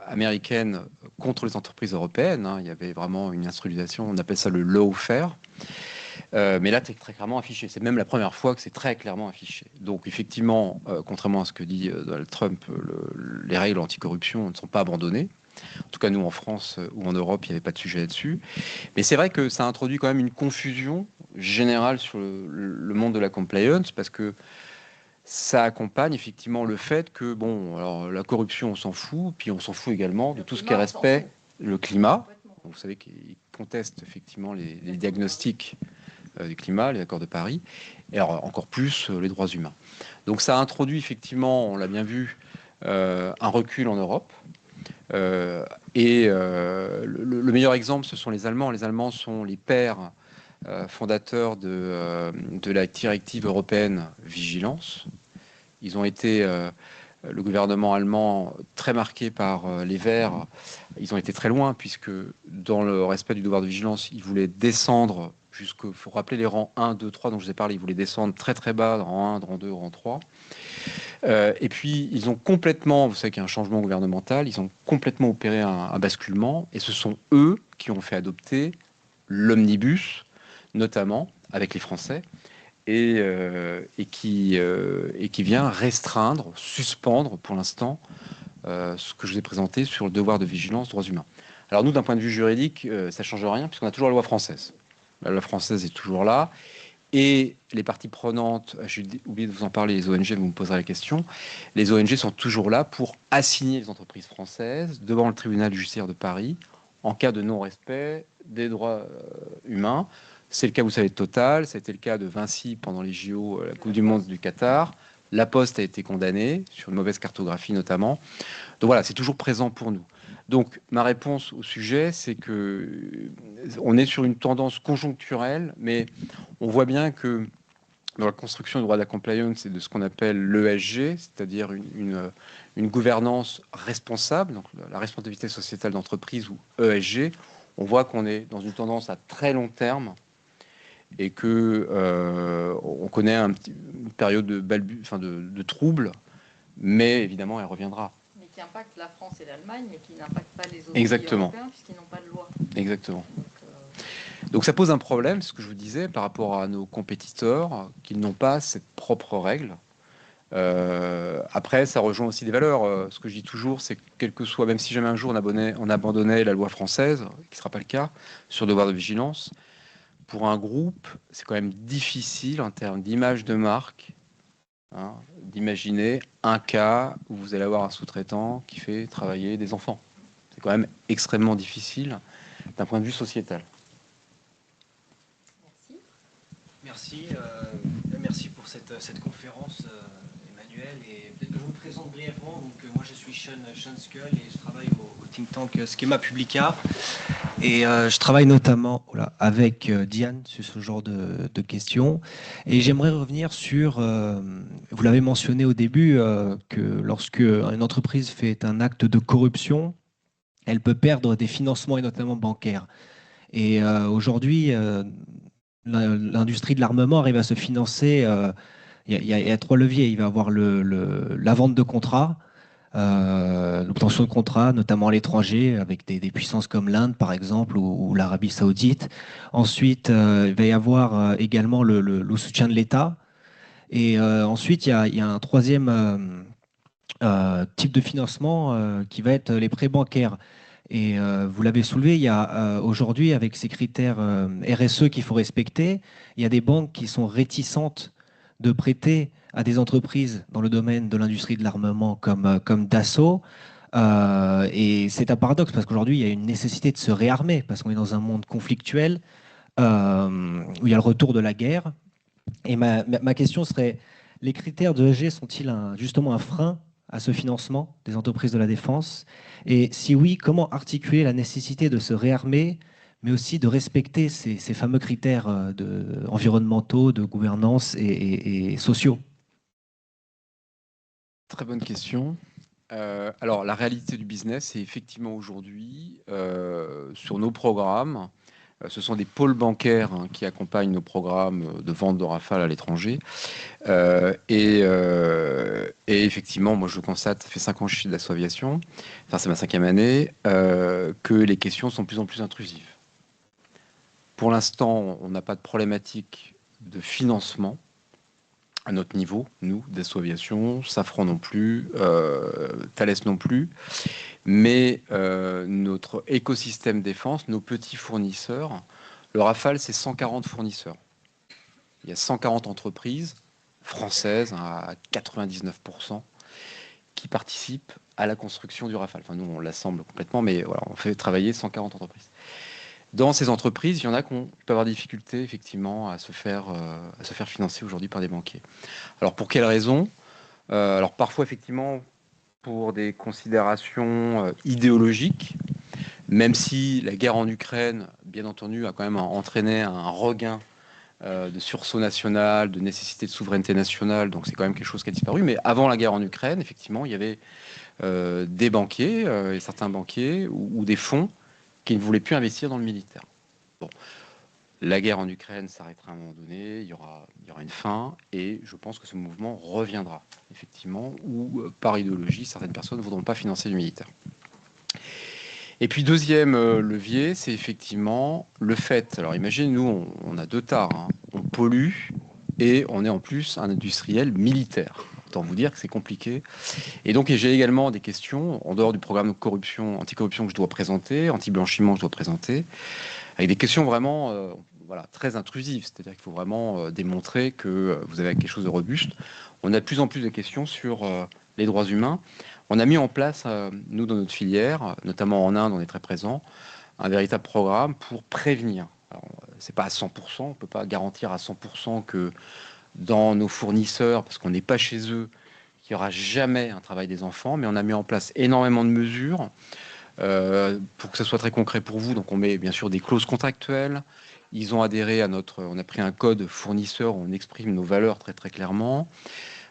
Speaker 1: américaines contre les entreprises européennes. Il y avait vraiment une instrumentalisation, on appelle ça le lawfare. Mais là, c'est très clairement affiché. C'est même la première fois que c'est très clairement affiché. Donc, effectivement, contrairement à ce que dit Donald Trump, les règles anticorruption ne sont pas abandonnées. En tout cas, nous, en France ou en Europe, il n'y avait pas de sujet là-dessus. Mais c'est vrai que ça introduit quand même une confusion générale sur le monde de la compliance, parce que ça accompagne effectivement le fait que, bon, alors la corruption, on s'en fout, puis on s'en fout également de tout ce qui est respect, le climat. Vous savez qu'ils contestent effectivement les diagnostics du climat, les accords de Paris, et alors encore plus les droits humains. Donc ça introduit effectivement, on l'a bien vu, un recul en Europe. Le meilleur exemple, ce sont les Allemands. Les Allemands sont les pères fondateurs de la directive européenne Vigilance. Ils ont été, le gouvernement allemand, très marqué par les Verts. Ils ont été très loin, puisque dans le respect du devoir de vigilance, ils voulaient descendre jusqu'au, faut rappeler les rangs 1, 2, 3 dont je vous ai parlé, ils voulaient descendre très très bas, rang 1, rang 2, rang 3. Et puis, ils ont complètement, vous savez qu'il y a un changement gouvernemental, ils ont complètement opéré un basculement, et ce sont eux qui ont fait adopter l'omnibus, notamment avec les Français, et qui vient restreindre, suspendre pour l'instant ce que je vous ai présenté sur le devoir de vigilance droits humains. Alors nous, d'un point de vue juridique, ça ne change rien, puisqu'on a toujours la loi française. La loi française est toujours là. Et les parties prenantes, j'ai oublié de vous en parler, les ONG, vous me poserez la question, les ONG sont toujours là pour assigner les entreprises françaises devant le tribunal judiciaire de Paris en cas de non-respect des droits humains. C'est le cas, vous savez, de Total, ça a été le cas de Vinci pendant les JO, la Coupe du Monde du Qatar. La Poste a été condamnée, sur une mauvaise cartographie notamment. Donc voilà, c'est toujours présent pour nous. Donc ma réponse au sujet, c'est que on est sur une tendance conjoncturelle, mais on voit bien que dans la construction du droit de la compliance et de ce qu'on appelle l'ESG, c'est-à-dire une gouvernance responsable, donc la responsabilité sociétale d'entreprise ou ESG, on voit qu'on est dans une tendance à très long terme et que on connaît une période de trouble, mais évidemment elle reviendra.
Speaker 2: Mais qui impacte la France et l'Allemagne, mais qui n'impacte pas les autres
Speaker 1: Exactement.
Speaker 2: pays européens puisqu'ils n'ont pas de loi.
Speaker 1: Exactement. Donc ça pose un problème, ce que je vous disais, par rapport à nos compétiteurs, qui n'ont pas cette propre règle. Après, ça rejoint aussi des valeurs. Ce que je dis toujours, c'est que quel que soit, même si jamais un jour on abandonnait la loi française, qui ne sera pas le cas, sur le devoir de vigilance, pour un groupe, c'est quand même difficile en termes d'image de marque, hein, d'imaginer un cas où vous allez avoir un sous-traitant qui fait travailler des enfants. C'est quand même extrêmement difficile d'un point de vue sociétal.
Speaker 3: Merci. Merci pour cette conférence, Emmanuel. Et peut-être que je me présente brièvement. Donc, moi, je suis Sean Skull et je travaille au think tank Schema Publica. Et je travaille notamment avec Diane sur ce genre de questions. Et j'aimerais revenir sur, vous l'avez mentionné au début, que lorsque une entreprise fait un acte de corruption, elle peut perdre des financements et notamment bancaires. Et aujourd'hui, l'industrie de l'armement arrive à se financer. Il y a trois leviers. Il va y avoir la vente de contrats, l'obtention de contrats, notamment à l'étranger, avec des puissances comme l'Inde, par exemple, ou l'Arabie saoudite. Ensuite, il va y avoir également le soutien de l'État. Et ensuite, il y a un troisième type de financement qui va être les prêts bancaires. Et vous l'avez soulevé, il y a aujourd'hui, avec ces critères RSE qu'il faut respecter, il y a des banques qui sont réticentes de prêter à des entreprises dans le domaine de l'industrie de l'armement comme Dassault. Et c'est un paradoxe parce qu'aujourd'hui, il y a une nécessité de se réarmer parce qu'on est dans un monde conflictuel où il y a le retour de la guerre. Et ma question serait, les critères de ESG sont-ils justement un frein à ce financement des entreprises de la défense? Et si oui, comment articuler la nécessité de se réarmer, mais aussi de respecter ces fameux critères environnementaux, de gouvernance et sociaux?
Speaker 1: Très bonne question. Alors, la réalité du business, c'est effectivement aujourd'hui, sur nos programmes, ce sont des pôles bancaires qui accompagnent nos programmes de vente de Rafale à l'étranger. Et effectivement, moi je constate, ça fait 5 ans que je suis de Dassault Aviation, enfin c'est ma 5e année, que les questions sont de plus en plus intrusives. pour l'instant, on n'a pas de problématique de financement à notre niveau, nous, Dassault Aviation, Safran non plus, Thales non plus, mais notre écosystème défense, nos petits fournisseurs, le Rafale, c'est 140 fournisseurs. Il y a 140 entreprises françaises à 99% qui participent à la construction du Rafale. Enfin, nous, on l'assemble complètement, mais voilà, on fait travailler 140 entreprises. Dans ces entreprises, il y en a qui peuvent avoir des difficultés, effectivement, à se faire financer aujourd'hui par des banquiers. Alors, pour quelles raisons? Alors, parfois, effectivement, pour des considérations idéologiques, même si la guerre en Ukraine, bien entendu, a quand même entraîné un regain de sursaut national, de nécessité de souveraineté nationale, donc c'est quand même quelque chose qui a disparu. Mais avant la guerre en Ukraine, effectivement, il y avait des banquiers, et certains banquiers, ou des fonds qui ne voulaient plus investir dans le militaire. Bon, la guerre en Ukraine s'arrêtera à un moment donné, il y aura une fin, et je pense que ce mouvement reviendra, effectivement, où, par idéologie, certaines personnes ne voudront pas financer du militaire. Et puis, deuxième levier, c'est effectivement le fait, alors imaginez, nous, on a deux tares, hein. On pollue, et on est en plus un industriel militaire. Autant vous dire que c'est compliqué. Et donc, j'ai également des questions, en dehors du programme de corruption, anticorruption que je dois présenter, anti-blanchiment que je dois présenter, avec des questions vraiment voilà, très intrusives. C'est-à-dire qu'il faut vraiment démontrer que vous avez quelque chose de robuste. On a de plus en plus de questions sur les droits humains. On a mis en place, nous, dans notre filière, notamment en Inde, on est très présent, un véritable programme pour prévenir. Ce n'est pas à 100%, on ne peut pas garantir à 100% que dans nos fournisseurs, parce qu'on n'est pas chez eux, qu'il n'y aura jamais un travail des enfants, mais on a mis en place énormément de mesures pour que ce soit très concret pour vous. Donc on met bien sûr des clauses contractuelles. Ils ont adhéré à on a pris un code fournisseur où on exprime nos valeurs très très clairement.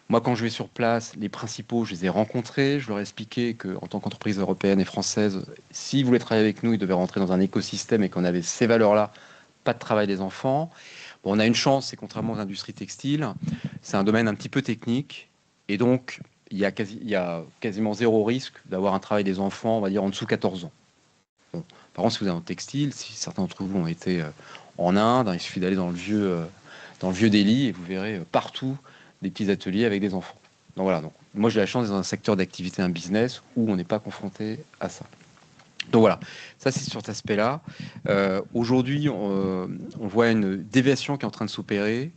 Speaker 1: Moi, quand je vais sur place, les principaux, je les ai rencontrés. Je leur ai expliqué qu'en tant qu'entreprise européenne et française, s'ils voulaient travailler avec nous, ils devaient rentrer dans un écosystème et qu'on avait ces valeurs-là, pas de travail des enfants. Bon, on a une chance, c'est contrairement aux industries textiles, c'est un domaine un petit peu technique. Et donc, il y a quasiment zéro risque d'avoir un travail des enfants, on va dire, en dessous de 14 ans. Bon. Par contre, si vous êtes en textile, si certains d'entre vous ont été en Inde, il suffit d'aller dans le vieux Delhi et vous verrez partout des petits ateliers avec des enfants. Donc voilà, donc, moi j'ai la chance d'être dans un secteur d'activité, un business, où on n'est pas confronté à ça. Donc voilà, ça c'est sur cet aspect-là. Aujourd'hui, on voit une déviation qui est en train de s'opérer.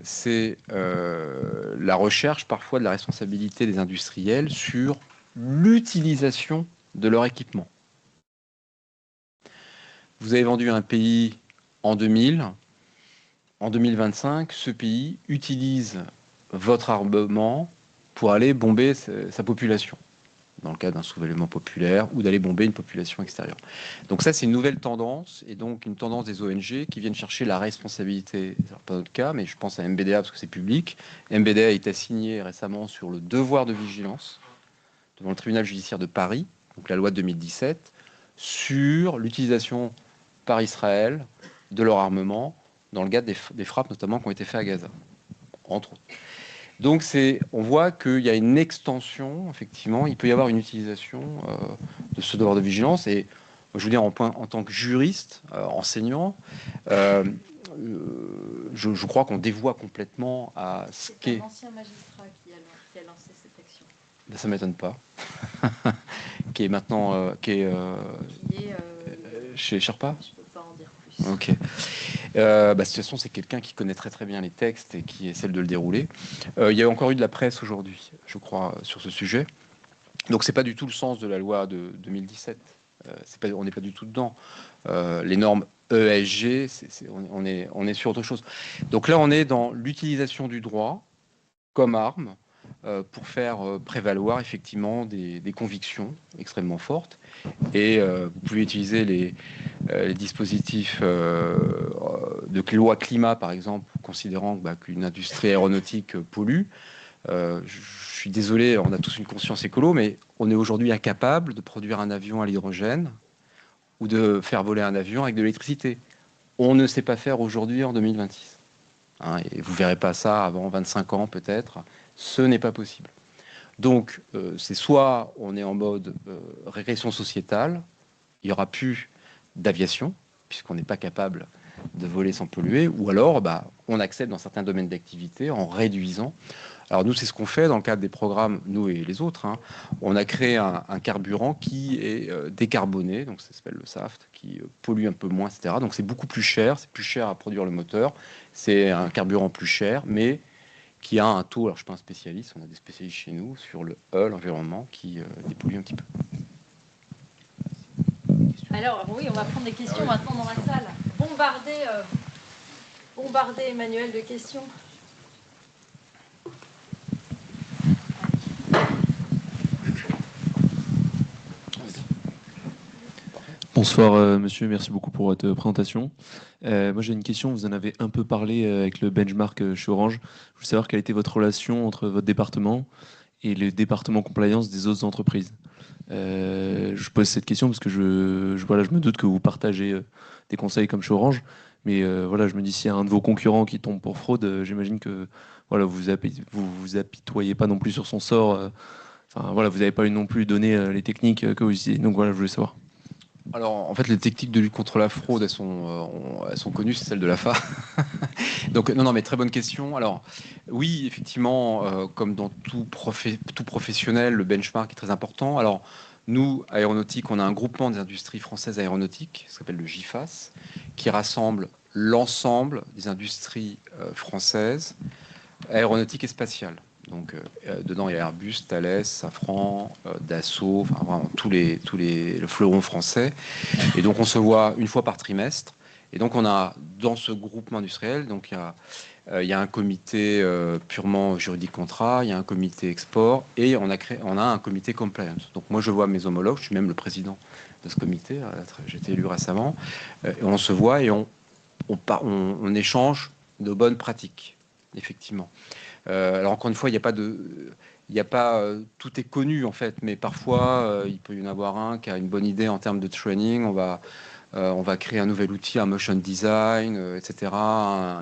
Speaker 1: C'est la recherche parfois de la responsabilité des industriels sur l'utilisation de leur équipement. Vous avez vendu un pays en 2000, en 2025, ce pays utilise votre armement pour aller bomber sa population, dans le cas d'un soulèvement populaire, ou d'aller bomber une population extérieure. Donc ça, c'est une nouvelle tendance, et donc une tendance des ONG qui viennent chercher la responsabilité, c'est pas notre cas, mais je pense à MBDA parce que c'est public. MBDA a été assigné récemment sur le devoir de vigilance devant le tribunal judiciaire de Paris, donc la loi de 2017, sur l'utilisation par Israël de leur armement dans le cadre des frappes notamment qui ont été faites à Gaza, entre autres. Donc on voit qu'il y a une extension, effectivement, il peut y avoir une utilisation de ce devoir de vigilance. Et je veux dire, en tant que juriste, enseignant, je crois qu'on dévoie complètement à ce qu'est...
Speaker 2: C'est un ancien magistrat qui a lancé cette action.
Speaker 1: Ben, ça ne m'étonne pas. Qui est maintenant chez Sherpa.
Speaker 2: Je ne peux pas en dire plus.
Speaker 1: Ok. De toute façon, c'est quelqu'un qui connaît très très bien les textes et qui essaie de le dérouler. Il y a encore eu de la presse aujourd'hui, je crois, sur ce sujet. Donc c'est pas du tout le sens de la loi de 2017. On n'est pas du tout dedans. Les normes ESG, on est sur autre chose. Donc là, on est dans l'utilisation du droit comme arme pour faire prévaloir effectivement des convictions extrêmement fortes. Et vous pouvez utiliser les dispositifs de loi climat, par exemple, considérant qu'une industrie aéronautique pollue. Je suis désolé, on a tous une conscience écolo, mais on est aujourd'hui incapable de produire un avion à l'hydrogène ou de faire voler un avion avec de l'électricité. On ne sait pas faire aujourd'hui en 2026. Hein, et vous ne verrez pas ça avant 25 ans peut-être. Ce n'est pas possible. Donc, c'est soit on est en mode régression sociétale, il n'y aura plus d'aviation, puisqu'on n'est pas capable de voler sans polluer, ou alors on accède dans certains domaines d'activité en réduisant. Alors nous, c'est ce qu'on fait dans le cadre des programmes, nous et les autres. On a créé un carburant qui est décarboné, donc ça s'appelle le SAFT, qui pollue un peu moins, etc. Donc c'est beaucoup plus cher, c'est plus cher à produire le moteur, c'est un carburant plus cher, mais qui a un taux, alors je ne suis pas un spécialiste, on a des spécialistes chez nous, sur le E, l'environnement, qui dépollue un petit peu.
Speaker 2: Alors oui, on va prendre des questions maintenant dans la salle. Bombarder Emmanuel de questions.
Speaker 4: Bonsoir monsieur, merci beaucoup pour votre présentation. Moi j'ai une question, vous en avez un peu parlé avec le benchmark chez Orange. Je veux savoir quelle était votre relation entre votre département et le département compliance des autres entreprises. Je pose cette question parce que je me doute que vous partagez des conseils comme chez Orange, mais voilà, je me dis s'il y a un de vos concurrents qui tombe pour fraude, j'imagine que voilà, vous apitoyez pas non plus sur son sort. Enfin voilà, vous n'avez pas non plus donné les techniques que vous utilisez. Donc voilà, je voulais savoir.
Speaker 1: Alors, en fait, les techniques de lutte contre la fraude, elles sont connues, c'est celle de l'AFA. Donc, non, mais très bonne question. Alors, oui, effectivement, comme dans tout professionnel, le benchmark est très important. Alors, nous, aéronautique, on a un groupement des industries françaises aéronautiques, ce qu'on appelle le GIFAS, qui rassemble l'ensemble des industries françaises, aéronautiques et spatiales. Donc, dedans, il y a Airbus, Thales, Safran, Dassault, enfin, vraiment le fleuron français. Et donc, on se voit une fois par trimestre. Et donc, on a, dans ce groupement industriel, donc, il y a un comité purement juridique contrat, il y a un comité export, et on a un comité compliance. Donc, moi, je vois mes homologues, je suis même le président de ce comité, j'ai été élu récemment, et on se voit et on échange de bonnes pratiques, effectivement. Alors encore une fois, tout est connu en fait, mais parfois il peut y en avoir un qui a une bonne idée en termes de training. On va créer un nouvel outil, un motion design, etc.,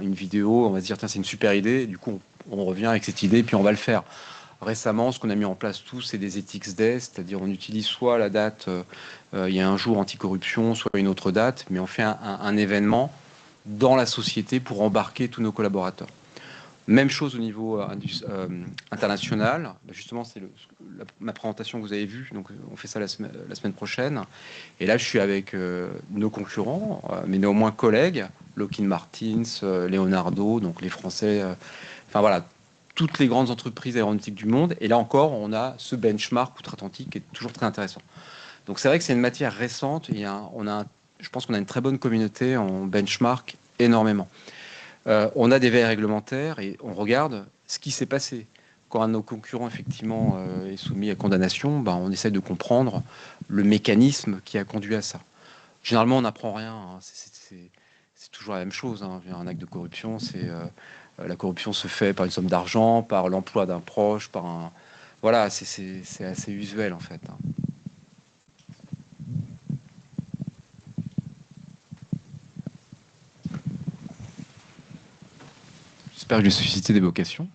Speaker 1: une vidéo. On va se dire tiens, c'est une super idée. Et du coup, on revient avec cette idée, puis on va le faire. Récemment, ce qu'on a mis en place tous, c'est des ethics days, c'est-à-dire on utilise soit la date, il y a un jour anticorruption, soit une autre date, mais on fait un événement dans la société pour embarquer tous nos collaborateurs. Même chose au niveau international. Justement, c'est ma présentation que vous avez vue. Donc, on fait ça la semaine prochaine. Et là, je suis avec nos concurrents, mais néanmoins collègues, Lockheed Martin, Leonardo, donc les Français. Enfin voilà, toutes les grandes entreprises aéronautiques du monde. Et là encore, on a ce benchmark outre-Atlantique qui est toujours très intéressant. Donc, c'est vrai que c'est une matière récente. Je pense qu'on a une très bonne communauté en benchmark énormément. On a des veilles réglementaires et on regarde ce qui s'est passé. Quand un de nos concurrents, effectivement, est soumis à condamnation, on essaie de comprendre le mécanisme qui a conduit à ça. Généralement, on n'apprend rien. C'est toujours la même chose. Un acte de corruption, la corruption se fait par une somme d'argent, par l'emploi d'un proche, Voilà, c'est assez usuel, en fait. J'espère que j'ai suscité des vocations.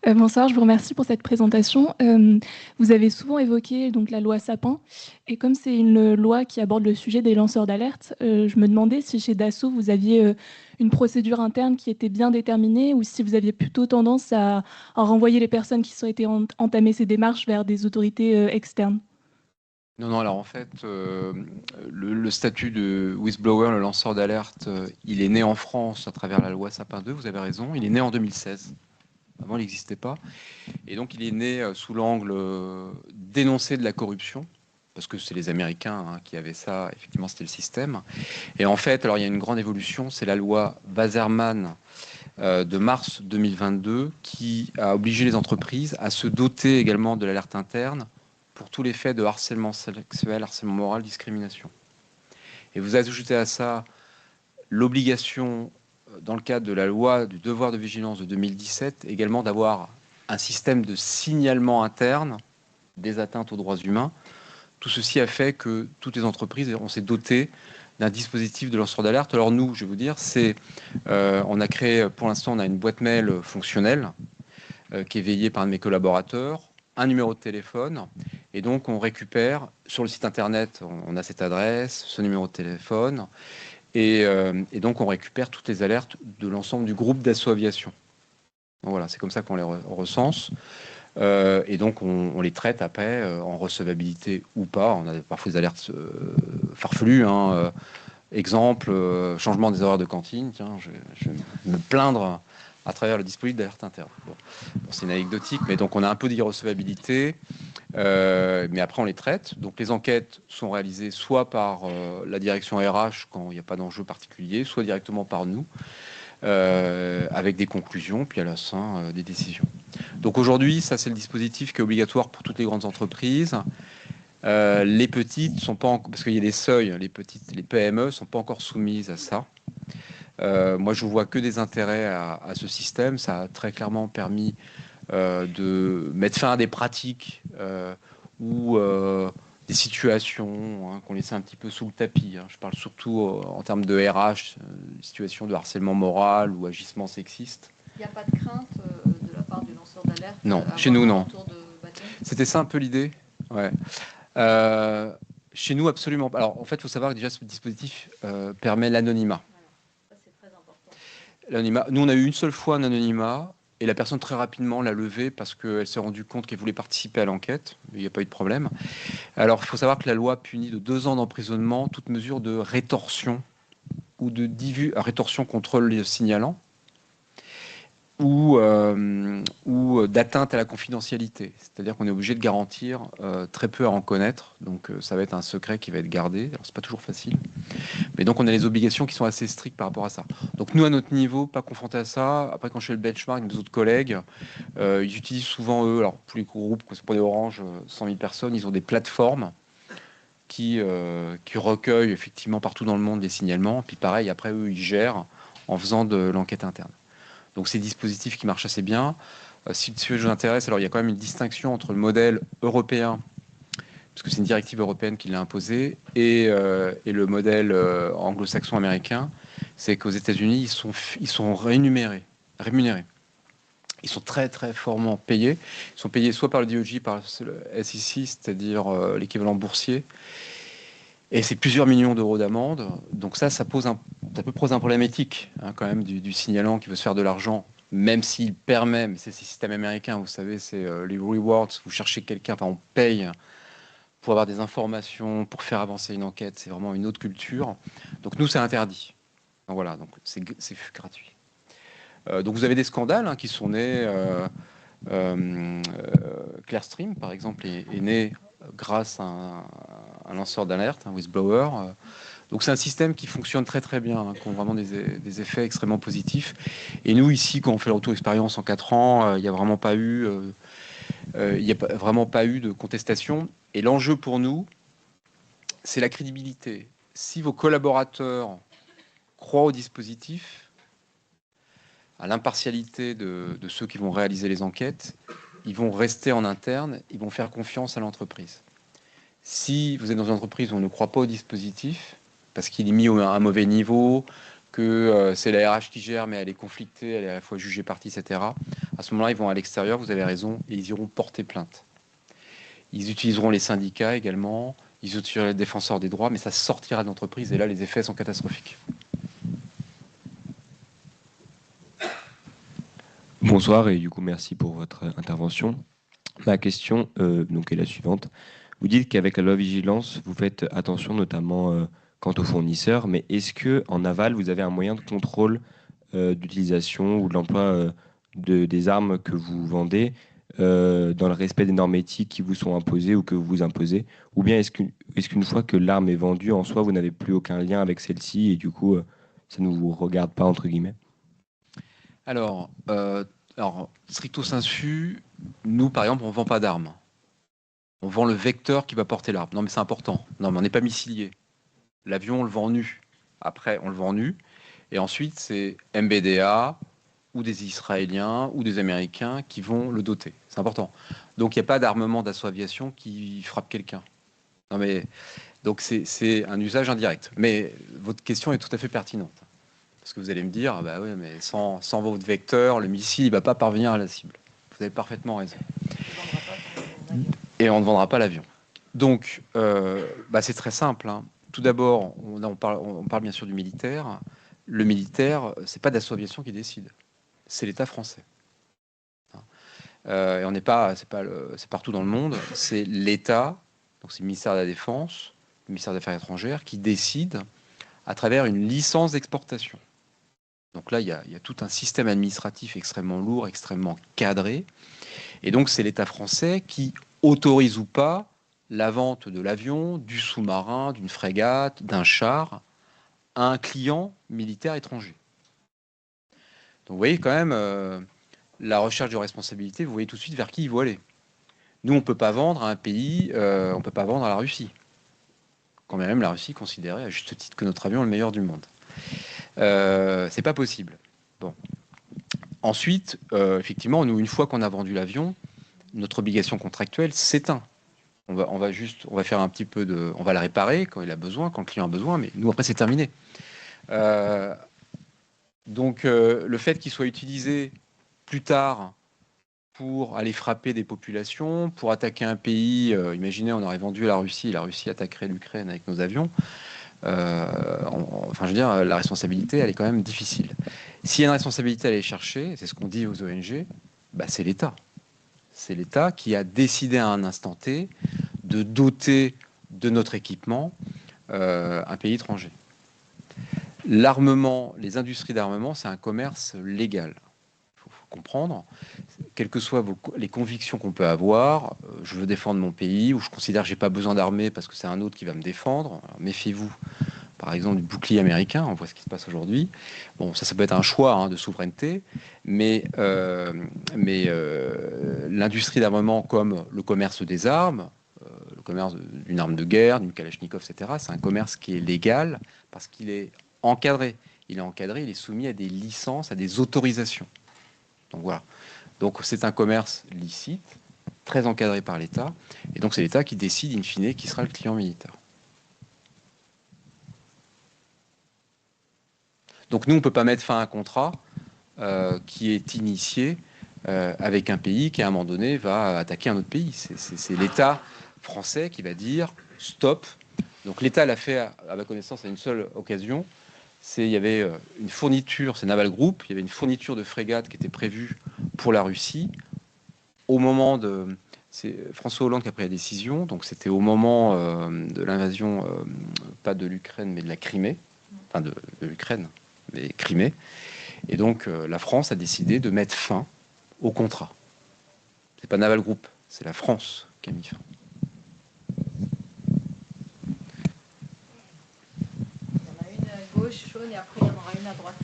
Speaker 5: Bonsoir, je vous remercie pour cette présentation. Vous avez souvent évoqué donc, la loi Sapin, et comme c'est une loi qui aborde le sujet des lanceurs d'alerte, je me demandais si chez Dassault, vous aviez une procédure interne qui était bien déterminée, ou si vous aviez plutôt tendance à renvoyer les personnes qui ont été entamées ces démarches vers des autorités externes.
Speaker 1: Non, alors en fait, le statut de whistleblower, le lanceur d'alerte, il est né en France à travers la loi Sapin 2, vous avez raison, il est né en 2016. Avant, il n'existait pas. Et donc, il est né sous l'angle d'énoncer de la corruption, parce que c'est les Américains qui avaient ça, effectivement, c'était le système. Et en fait, alors il y a une grande évolution, c'est la loi Wasserman de mars 2022 qui a obligé les entreprises à se doter également de l'alerte interne pour tous les faits de harcèlement sexuel, harcèlement moral, discrimination. Et vous ajoutez à ça l'obligation, dans le cadre de la loi du devoir de vigilance de 2017, également d'avoir un système de signalement interne des atteintes aux droits humains. Tout ceci a fait que toutes les entreprises, on s'est doté d'un dispositif de lanceur d'alerte. Alors nous, je vais vous dire, on a créé, pour l'instant, on a une boîte mail fonctionnelle qui est veillée par un de mes collaborateurs, un numéro de téléphone. Et donc, on récupère sur le site internet, on a cette adresse, ce numéro de téléphone, et donc on récupère toutes les alertes de l'ensemble du groupe d'assaut aviation. Donc voilà, c'est comme ça qu'on les recense. Et donc, on les traite après en recevabilité ou pas. On a parfois des alertes farfelues. Exemple, changement des horaires de cantine. Tiens, je vais me plaindre à travers le dispositif d'alerte interne. Bon, c'est une anecdotique, mais donc on a un peu d'irrecevabilité. Mais après, on les traite. Donc, les enquêtes sont réalisées soit par la direction RH quand il n'y a pas d'enjeu particulier, soit directement par nous, avec des conclusions, puis à la fin, des décisions. Donc, aujourd'hui, ça, c'est le dispositif qui est obligatoire pour toutes les grandes entreprises. Les petites sont pas parce qu'il y a des seuils, les PME sont pas encore soumises à ça. Moi, je vois que des intérêts à ce système. Ça a très clairement permis de mettre fin à des pratiques ou des situations qu'on laissait un petit peu sous le tapis. Je parle surtout en termes de RH, situations de harcèlement moral ou agissement sexiste.
Speaker 2: Il n'y a pas de crainte de la part du lanceur d'alerte?
Speaker 1: Non, chez nous, non.
Speaker 2: De
Speaker 1: C'était ça un peu l'idée. Ouais. Chez nous, absolument pas. Alors, en fait, il faut savoir que déjà, ce dispositif permet l'anonymat.
Speaker 2: Ça, c'est très important.
Speaker 1: L'anonymat. Nous, on a eu une seule fois un anonymat, et la personne, très rapidement, l'a levé parce qu'elle s'est rendue compte qu'elle voulait participer à l'enquête. Il n'y a pas eu de problème. Alors, il faut savoir que la loi punit de 2 ans d'emprisonnement toute mesure de rétorsion ou de rétorsion contre le signalant, ou d'atteinte à la confidentialité. C'est-à-dire qu'on est obligé de garantir très peu à en connaître. Donc, ça va être un secret qui va être gardé. Alors, c'est pas toujours facile. Mais donc, on a les obligations qui sont assez strictes par rapport à ça. Donc, nous, à notre niveau, pas confrontés à ça. Après, quand je fais le benchmark avec nos autres collègues, ils utilisent souvent, eux, alors pour les groupes, pour les Orange, 100 000 personnes, ils ont des plateformes qui recueillent effectivement partout dans le monde les signalements. Puis pareil, après, eux, ils gèrent en faisant de l'enquête interne. Donc, c'est des dispositifs qui marchent assez bien. Si le sujet vous intéresse, alors il y a quand même une distinction entre le modèle européen, parce que c'est une directive européenne qui l'a imposé, et le modèle anglo-saxon américain. C'est qu'aux États-Unis, ils sont rémunérés. Ils sont très, très fortement payés. Ils sont payés soit par le DOJ, par le SEC, c'est-à-dire l'équivalent boursier. Et c'est plusieurs millions d'euros d'amende. Donc ça peut poser un problème éthique, quand même, du signalant qui veut se faire de l'argent, même s'il permet, mais c'est le système américain, vous savez, c'est les rewards, vous cherchez quelqu'un, enfin on paye pour avoir des informations, pour faire avancer une enquête, c'est vraiment une autre culture. Donc nous, c'est interdit. Donc voilà, donc c'est gratuit. Donc vous avez des scandales qui sont nés. Clearstream, par exemple, est né grâce à un lanceur d'alerte, un whistleblower. Donc c'est un système qui fonctionne très très bien, qui a vraiment des effets extrêmement positifs. Et nous ici, quand on fait le retour d'expérience en 4 ans, il n'y a vraiment pas eu, de contestation. Et l'enjeu pour nous, c'est la crédibilité. Si vos collaborateurs croient au dispositif, à l'impartialité de ceux qui vont réaliser les enquêtes, ils vont rester en interne, ils vont faire confiance à l'entreprise. Si vous êtes dans une entreprise où on ne croit pas au dispositif, parce qu'il est mis à un mauvais niveau, que c'est la RH qui gère, mais elle est conflictée, elle est à la fois jugée partie, etc., à ce moment-là, ils vont à l'extérieur, vous avez raison, et ils iront porter plainte. Ils utiliseront les syndicats également, ils utiliseront les défenseurs des droits, mais ça sortira de l'entreprise, et là, les effets sont catastrophiques.
Speaker 6: Bonsoir et du coup merci pour votre intervention. Ma question donc est la suivante. Vous dites qu'avec la loi vigilance, vous faites attention notamment quant aux fournisseurs, mais est-ce que en aval vous avez un moyen de contrôle d'utilisation ou de l'emploi des armes que vous vendez dans le respect des normes éthiques qui vous sont imposées ou que vous imposez, ou bien est-ce qu'une fois que l'arme est vendue en soi, vous n'avez plus aucun lien avec celle-ci et du coup ça ne vous regarde pas entre guillemets?
Speaker 1: Alors, stricto sensu, nous, par exemple, on ne vend pas d'armes. On vend le vecteur qui va porter l'arme. Non, mais c'est important. Non, mais on n'est pas missilier. L'avion, on le vend nu. Après, on le vend nu. Et ensuite, c'est MBDA ou des Israéliens ou des Américains qui vont le doter. C'est important. Donc, il n'y a pas d'armement d'assaut aviation qui frappe quelqu'un. Non, mais donc, c'est un usage indirect. Mais votre question est tout à fait pertinente. Parce que vous allez me dire, bah oui, mais sans votre vecteur, le missile, il ne va pas parvenir à la cible. Vous avez parfaitement raison. Et et on ne vendra pas l'avion. Donc, c'est très simple, hein. Tout d'abord, on parle bien sûr du militaire. Le militaire, c'est pas Dassault Aviation qui décide, c'est l'État français. Et on n'est pas, c'est partout dans le monde, c'est l'État, donc c'est le ministère de la Défense, le ministère des Affaires étrangères, qui décide à travers une licence d'exportation. Donc là, il y a tout un système administratif extrêmement lourd, extrêmement cadré. Et donc, c'est l'État français qui autorise ou pas la vente de l'avion, du sous-marin, d'une frégate, d'un char à un client militaire étranger. Donc, vous voyez quand même la recherche de responsabilité, vous voyez tout de suite vers qui il faut aller. Nous, on ne peut pas vendre à un pays, on ne peut pas vendre à la Russie. Quand même la Russie considérait à juste titre que notre avion est le meilleur du monde. C'est pas possible. Bon. Ensuite, effectivement, nous, une fois qu'on a vendu l'avion, notre obligation contractuelle s'éteint. On va faire un petit peu de, on va la réparer quand il a besoin, quand le client a besoin, mais nous après c'est terminé. Donc le fait qu'il soit utilisé plus tard pour aller frapper des populations, pour attaquer un pays, imaginez on aurait vendu à la Russie attaquerait l'Ukraine avec nos avions. Enfin, je veux dire, la responsabilité, elle est quand même difficile. S'il y a une responsabilité à aller chercher, c'est ce qu'on dit aux ONG, c'est l'État. C'est l'État qui a décidé à un instant T de doter de notre équipement un pays étranger. L'armement, les industries d'armement, c'est un commerce légal. Il faut comprendre, quelles que soient les convictions qu'on peut avoir, je veux défendre mon pays, ou je considère que je n'ai pas besoin d'armée parce que c'est un autre qui va me défendre. Alors, méfiez-vous, par exemple, du bouclier américain, on voit ce qui se passe aujourd'hui. Bon, ça peut être un choix de souveraineté, mais l'industrie d'armement comme le commerce des armes, le commerce d'une arme de guerre, d'une Kalachnikov, etc., c'est un commerce qui est légal parce qu'il est encadré. Il est encadré, il est soumis à des licences, à des autorisations. Donc voilà. Donc c'est un commerce licite, très encadré par l'État, et donc c'est l'État qui décide in fine qui sera le client militaire. Donc nous, on ne peut pas mettre fin à un contrat qui est initié avec un pays qui, à un moment donné, va attaquer un autre pays. C'est l'État français qui va dire stop. Donc l'État l'a fait, à ma connaissance, à une seule occasion. Il y avait une fourniture, c'est Naval Group, il y avait une fourniture de frégates qui était prévue pour la Russie. Au moment de... C'est François Hollande qui a pris la décision, donc c'était au moment de l'invasion, pas de l'Ukraine, mais de la Crimée, enfin de l'Ukraine, mais Crimée. Et donc la France a décidé de mettre fin au contrat. C'est pas Naval Group, c'est la France qui a mis fin.
Speaker 2: Il y en a une à gauche, jaune, et après il y en aura une à droite.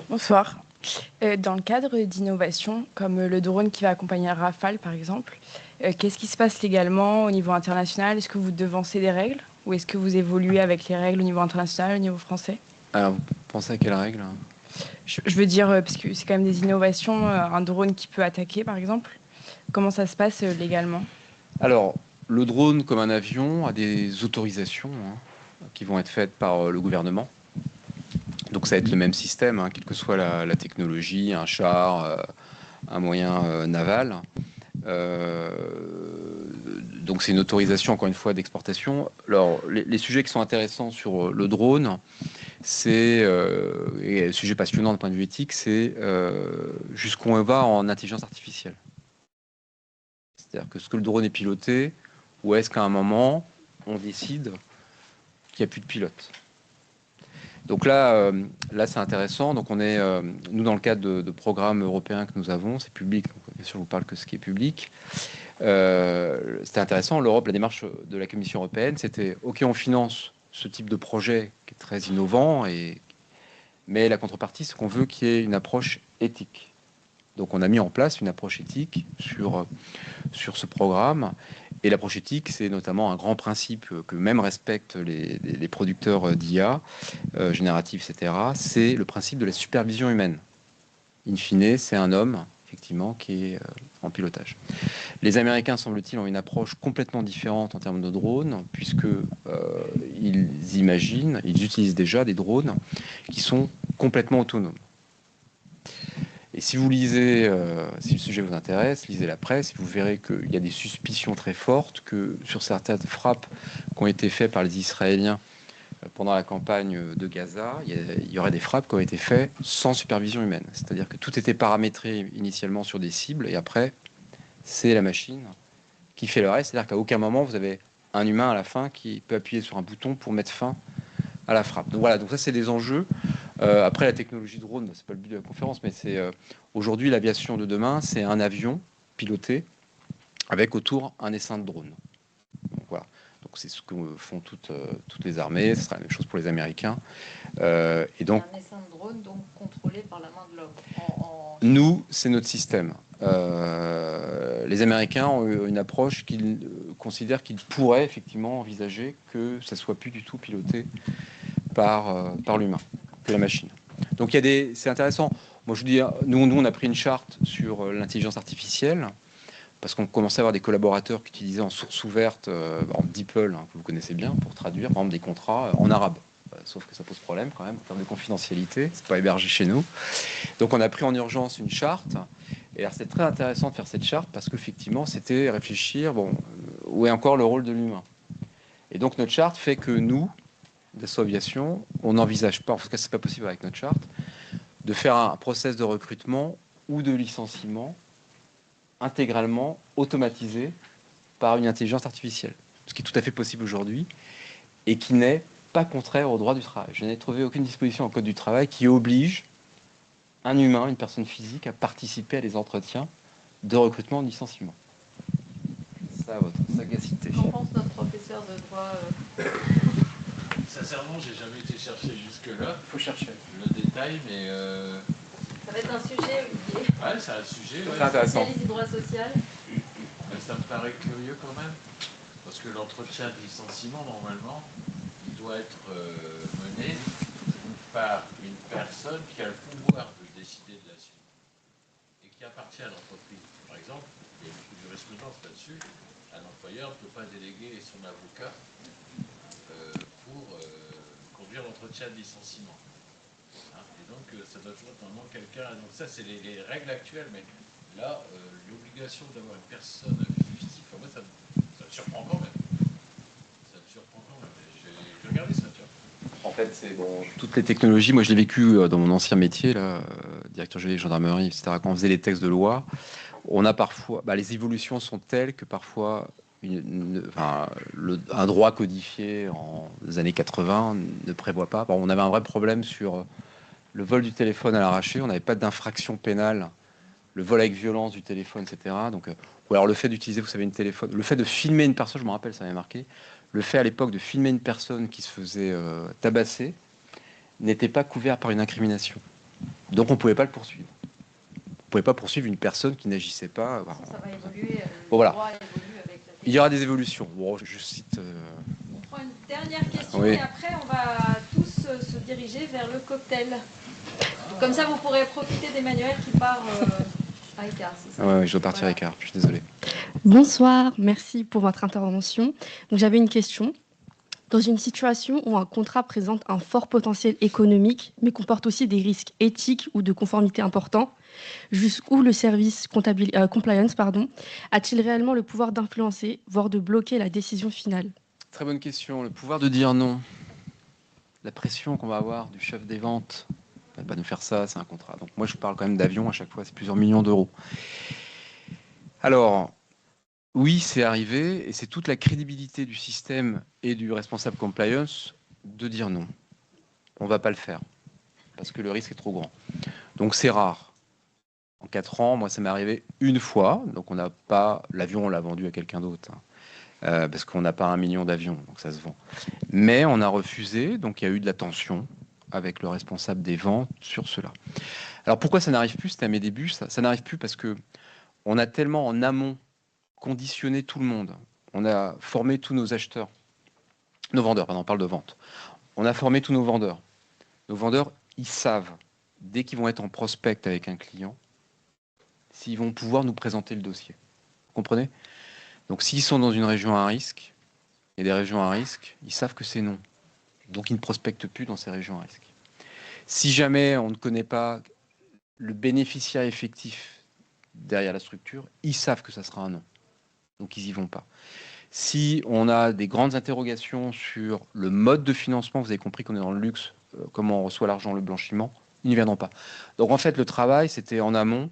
Speaker 7: Bonsoir. Dans le cadre d'innovation, comme le drone qui va accompagner Rafale, par exemple, qu'est-ce qui se passe légalement au niveau international? Est-ce que vous devancez des règles ou est-ce que vous évoluez avec les règles au niveau international, au niveau français?
Speaker 1: Alors, vous pensez à quelle règle?
Speaker 7: Je veux dire, parce que c'est quand même des innovations, un drone qui peut attaquer, par exemple. Comment ça se passe légalement?
Speaker 1: Alors, le drone, comme un avion, a des autorisations qui vont être faites par le gouvernement. Donc ça va être le même système, quelle que soit la technologie, un char, un moyen naval. Donc c'est une autorisation, encore une fois, d'exportation. Alors, les sujets qui sont intéressants sur le drone, et un sujet passionnant d'un point de vue éthique, c'est jusqu'où on va en intelligence artificielle. C'est-à-dire que ce que le drone est piloté, ou est-ce qu'à un moment, on décide qu'il n'y a plus de pilote? Donc là c'est intéressant. Donc on est, nous, dans le cadre de programmes européens que nous avons, c'est public, donc bien sûr je vous parle que ce qui est public. C'était intéressant. L'Europe, la démarche de la Commission européenne, c'était OK, on finance ce type de projet qui est très innovant, mais la contrepartie, c'est qu'on veut qu'il y ait une approche éthique. Donc on a mis en place une approche éthique sur ce programme. Et l'approche éthique, c'est notamment un grand principe que même respectent les producteurs d'IA, génératifs, etc. C'est le principe de la supervision humaine. In fine, c'est un homme, effectivement, qui est en pilotage. Les Américains, semble-t-il, ont une approche complètement différente en termes de drones, puisqu'ils ils utilisent déjà des drones qui sont complètement autonomes. Et si vous lisez, si le sujet vous intéresse, lisez la presse, vous verrez qu'il y a des suspicions très fortes que sur certaines frappes qui ont été faites par les Israéliens pendant la campagne de Gaza, il y aurait des frappes qui ont été faites sans supervision humaine. C'est-à-dire que tout était paramétré initialement sur des cibles et après, c'est la machine qui fait le reste. C'est-à-dire qu'à aucun moment, vous avez un humain à la fin qui peut appuyer sur un bouton pour mettre fin à la frappe. Donc voilà, donc ça c'est des enjeux. Après la technologie drone, c'est pas le but de la conférence, mais c'est aujourd'hui l'aviation de demain, c'est un avion piloté avec autour un essaim de drone. Donc voilà. Donc c'est ce que font toutes les armées. Ce sera la même chose pour les Américains. Et donc
Speaker 2: un essaim de drone donc contrôlé par la main de l'homme.
Speaker 1: Nous, c'est notre système. Les Américains ont une approche qu'ils considèrent qu'ils pourraient effectivement envisager que ça soit plus du tout piloté par l'humain, que la machine. Donc c'est intéressant. Moi, je vous dis, nous, on a pris une charte sur l'intelligence artificielle parce qu'on commençait à avoir des collaborateurs qui utilisaient en source ouverte, DeepL, que vous connaissez bien, pour traduire, par exemple, des contrats en arabe. Sauf que ça pose problème quand même en termes de confidentialité. C'est pas hébergé chez nous. Donc, on a pris en urgence une charte. Et alors, c'est très intéressant de faire cette charte parce qu'effectivement, c'était réfléchir, où est encore le rôle de l'humain. Et donc, notre charte fait que nous, Dassault Aviation, on n'envisage pas, en tout cas, c'est pas possible avec notre charte, de faire un process de recrutement ou de licenciement intégralement automatisé par une intelligence artificielle. Ce qui est tout à fait possible aujourd'hui et qui n'est pas contraire au droit du travail. Je n'ai trouvé aucune disposition au Code du travail qui oblige un humain, une personne physique, à participer à des entretiens de recrutement ou de licenciement. Ça, votre sagacité.
Speaker 2: Qu'en pense notre professeur de droit
Speaker 8: Sincèrement, j'ai jamais été chercher jusque-là.
Speaker 1: Il faut chercher
Speaker 8: le détail, mais
Speaker 2: Ça va être un sujet, Olivier.
Speaker 8: ouais, c'est un sujet.
Speaker 1: très
Speaker 8: Ouais.
Speaker 1: intéressant.
Speaker 2: Spécialiste du droit social.
Speaker 8: Mais ça me paraît curieux quand même, parce que l'entretien de licenciement, normalement, il doit être mené par une personne qui a le pouvoir de décider de la suite et qui appartient à l'entreprise. Par exemple, il y a une jurisprudence là-dessus. Un employeur ne peut pas déléguer son avocat pour conduire l'entretien de licenciement. Hein, et donc, ça doit toujours être normalement quelqu'un. Donc, ça, c'est les règles actuelles. Mais là, l'obligation d'avoir une personne physique, moi, ça me surprend quand même. Ça me surprend quand même. J'ai regardé ça, tu vois.
Speaker 1: En fait, c'est toutes les technologies. Moi, je l'ai vécu dans mon ancien métier, là, directeur juridique, gendarmerie, etc. Quand on faisait les textes de loi, on a parfois, les évolutions sont telles que parfois un droit codifié en années 80 ne prévoit pas. On avait un vrai problème sur le vol du téléphone à l'arraché. On n'avait pas d'infraction pénale, le vol avec violence du téléphone, etc. Donc, ou alors le fait d'utiliser, vous savez, une téléphone, le fait de filmer une personne, je me rappelle, ça m'avait marqué. Le fait à l'époque de filmer une personne qui se faisait tabasser n'était pas couvert par une incrimination. Donc on ne pouvait pas le poursuivre. On ne pouvait pas poursuivre une personne qui n'agissait pas.
Speaker 2: Ça va évoluer.
Speaker 1: Voilà.
Speaker 2: Le droit évolue avec la
Speaker 1: Il y aura des évolutions. Je cite.
Speaker 2: On prend une dernière question
Speaker 1: Oui.
Speaker 2: et après on va tous se diriger vers le cocktail. Comme ça, vous pourrez profiter d'Emmanuel qui part à Icare, c'est ça?
Speaker 1: Ouais, je dois partir à Icare, je suis désolé.
Speaker 9: Bonsoir, merci pour votre intervention. Donc, j'avais une question. Dans une situation où un contrat présente un fort potentiel économique, mais comporte aussi des risques éthiques ou de conformité importants, jusqu'où le service compliance a-t-il réellement le pouvoir d'influencer, voire de bloquer la décision finale?
Speaker 1: Très bonne question. Le pouvoir de dire non. La pression qu'on va avoir du chef des ventes. Elle va nous faire ça, c'est un contrat. Donc moi, je parle quand même d'avion à chaque fois, c'est plusieurs millions d'euros. Alors, oui, c'est arrivé, et c'est toute la crédibilité du système et du responsable compliance de dire non. On ne va pas le faire, parce que le risque est trop grand. Donc c'est rare. En 4 ans, moi, ça m'est arrivé une fois. Donc on n'a pas... L'avion, on l'a vendu à quelqu'un d'autre. Parce qu'on n'a pas 1 million d'avions, donc ça se vend. Mais on a refusé, donc il y a eu de la tension avec le responsable des ventes sur cela. Alors pourquoi ça n'arrive plus? C'était à mes débuts. Ça n'arrive plus parce que on a tellement en amont conditionné tout le monde. On a formé tous nos acheteurs, nos vendeurs, pardon, on parle de vente. On a formé tous nos vendeurs. Nos vendeurs, ils savent, dès qu'ils vont être en prospect avec un client, s'ils vont pouvoir nous présenter le dossier. Vous comprenez? Donc s'ils sont dans une région à risque, il y a des régions à risque, ils savent que c'est non. Donc ils ne prospectent plus dans ces régions à risque. Si jamais on ne connaît pas le bénéficiaire effectif derrière la structure, ils savent que ça sera un non. Donc, ils n'y vont pas. Si on a des grandes interrogations sur le mode de financement, vous avez compris qu'on est dans le luxe, comment on reçoit l'argent, le blanchiment, ils n'y viendront pas. Donc, en fait, le travail, c'était en amont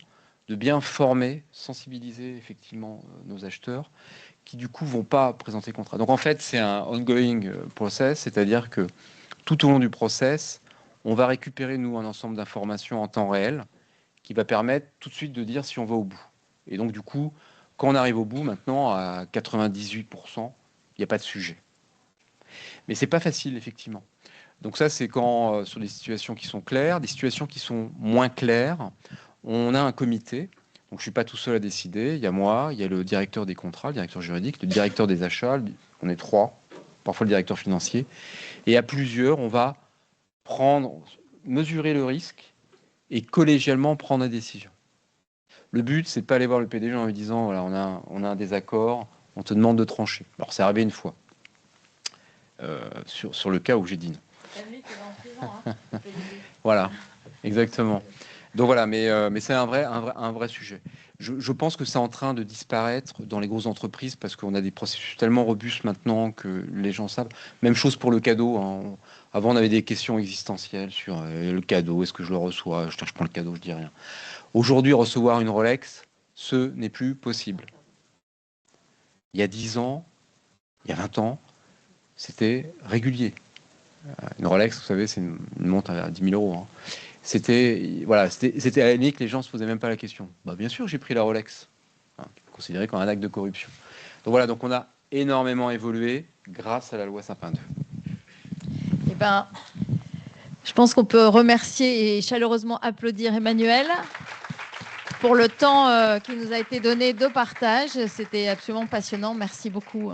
Speaker 1: de bien former, sensibiliser effectivement nos acheteurs qui, du coup, ne vont pas présenter contrat. Donc, en fait, c'est un ongoing process, c'est-à-dire que tout au long du process, on va récupérer, nous, un ensemble d'informations en temps réel qui va permettre tout de suite de dire si on va au bout. Et donc, du coup, quand on arrive au bout, maintenant, à 98%, il n'y a pas de sujet. Mais ce n'est pas facile, effectivement. Donc ça, c'est quand, sur des situations qui sont claires, des situations qui sont moins claires, on a un comité. Donc, je ne suis pas tout seul à décider. Il y a moi, il y a le directeur des contrats, le directeur juridique, le directeur des achats. On est 3, parfois le directeur financier. Et à plusieurs, on va mesurer le risque et collégialement prendre une décision. Le but, c'est de pas aller voir le PDG en lui disant voilà, on a un désaccord, on te demande de trancher. Alors, c'est arrivé une fois, sur le cas où j'ai dit non. Voilà, exactement. Donc voilà, mais c'est un vrai sujet. Je pense que c'est en train de disparaître dans les grosses entreprises parce qu'on a des processus tellement robustes maintenant que les gens savent. Même chose pour le cadeau. Hein. Avant, on avait des questions existentielles sur le cadeau. Est-ce que je le reçois? Je prends le cadeau, je dis rien. Aujourd'hui, recevoir une Rolex, ce n'est plus possible. Il y a 10 ans, il y a 20 ans, c'était régulier. Une Rolex, vous savez, c'est une montre à 10 000 euros. Hein. C'était à la limite que les gens ne se posaient même pas la question. Bah, bien sûr, j'ai pris la Rolex. Hein, considéré comme un acte de corruption. Donc voilà, donc on a énormément évolué grâce à la loi Sapin 2.
Speaker 2: Eh ben, je pense qu'on peut remercier et chaleureusement applaudir Emmanuel pour le temps qui nous a été donné de partage. C'était absolument passionnant. Merci beaucoup.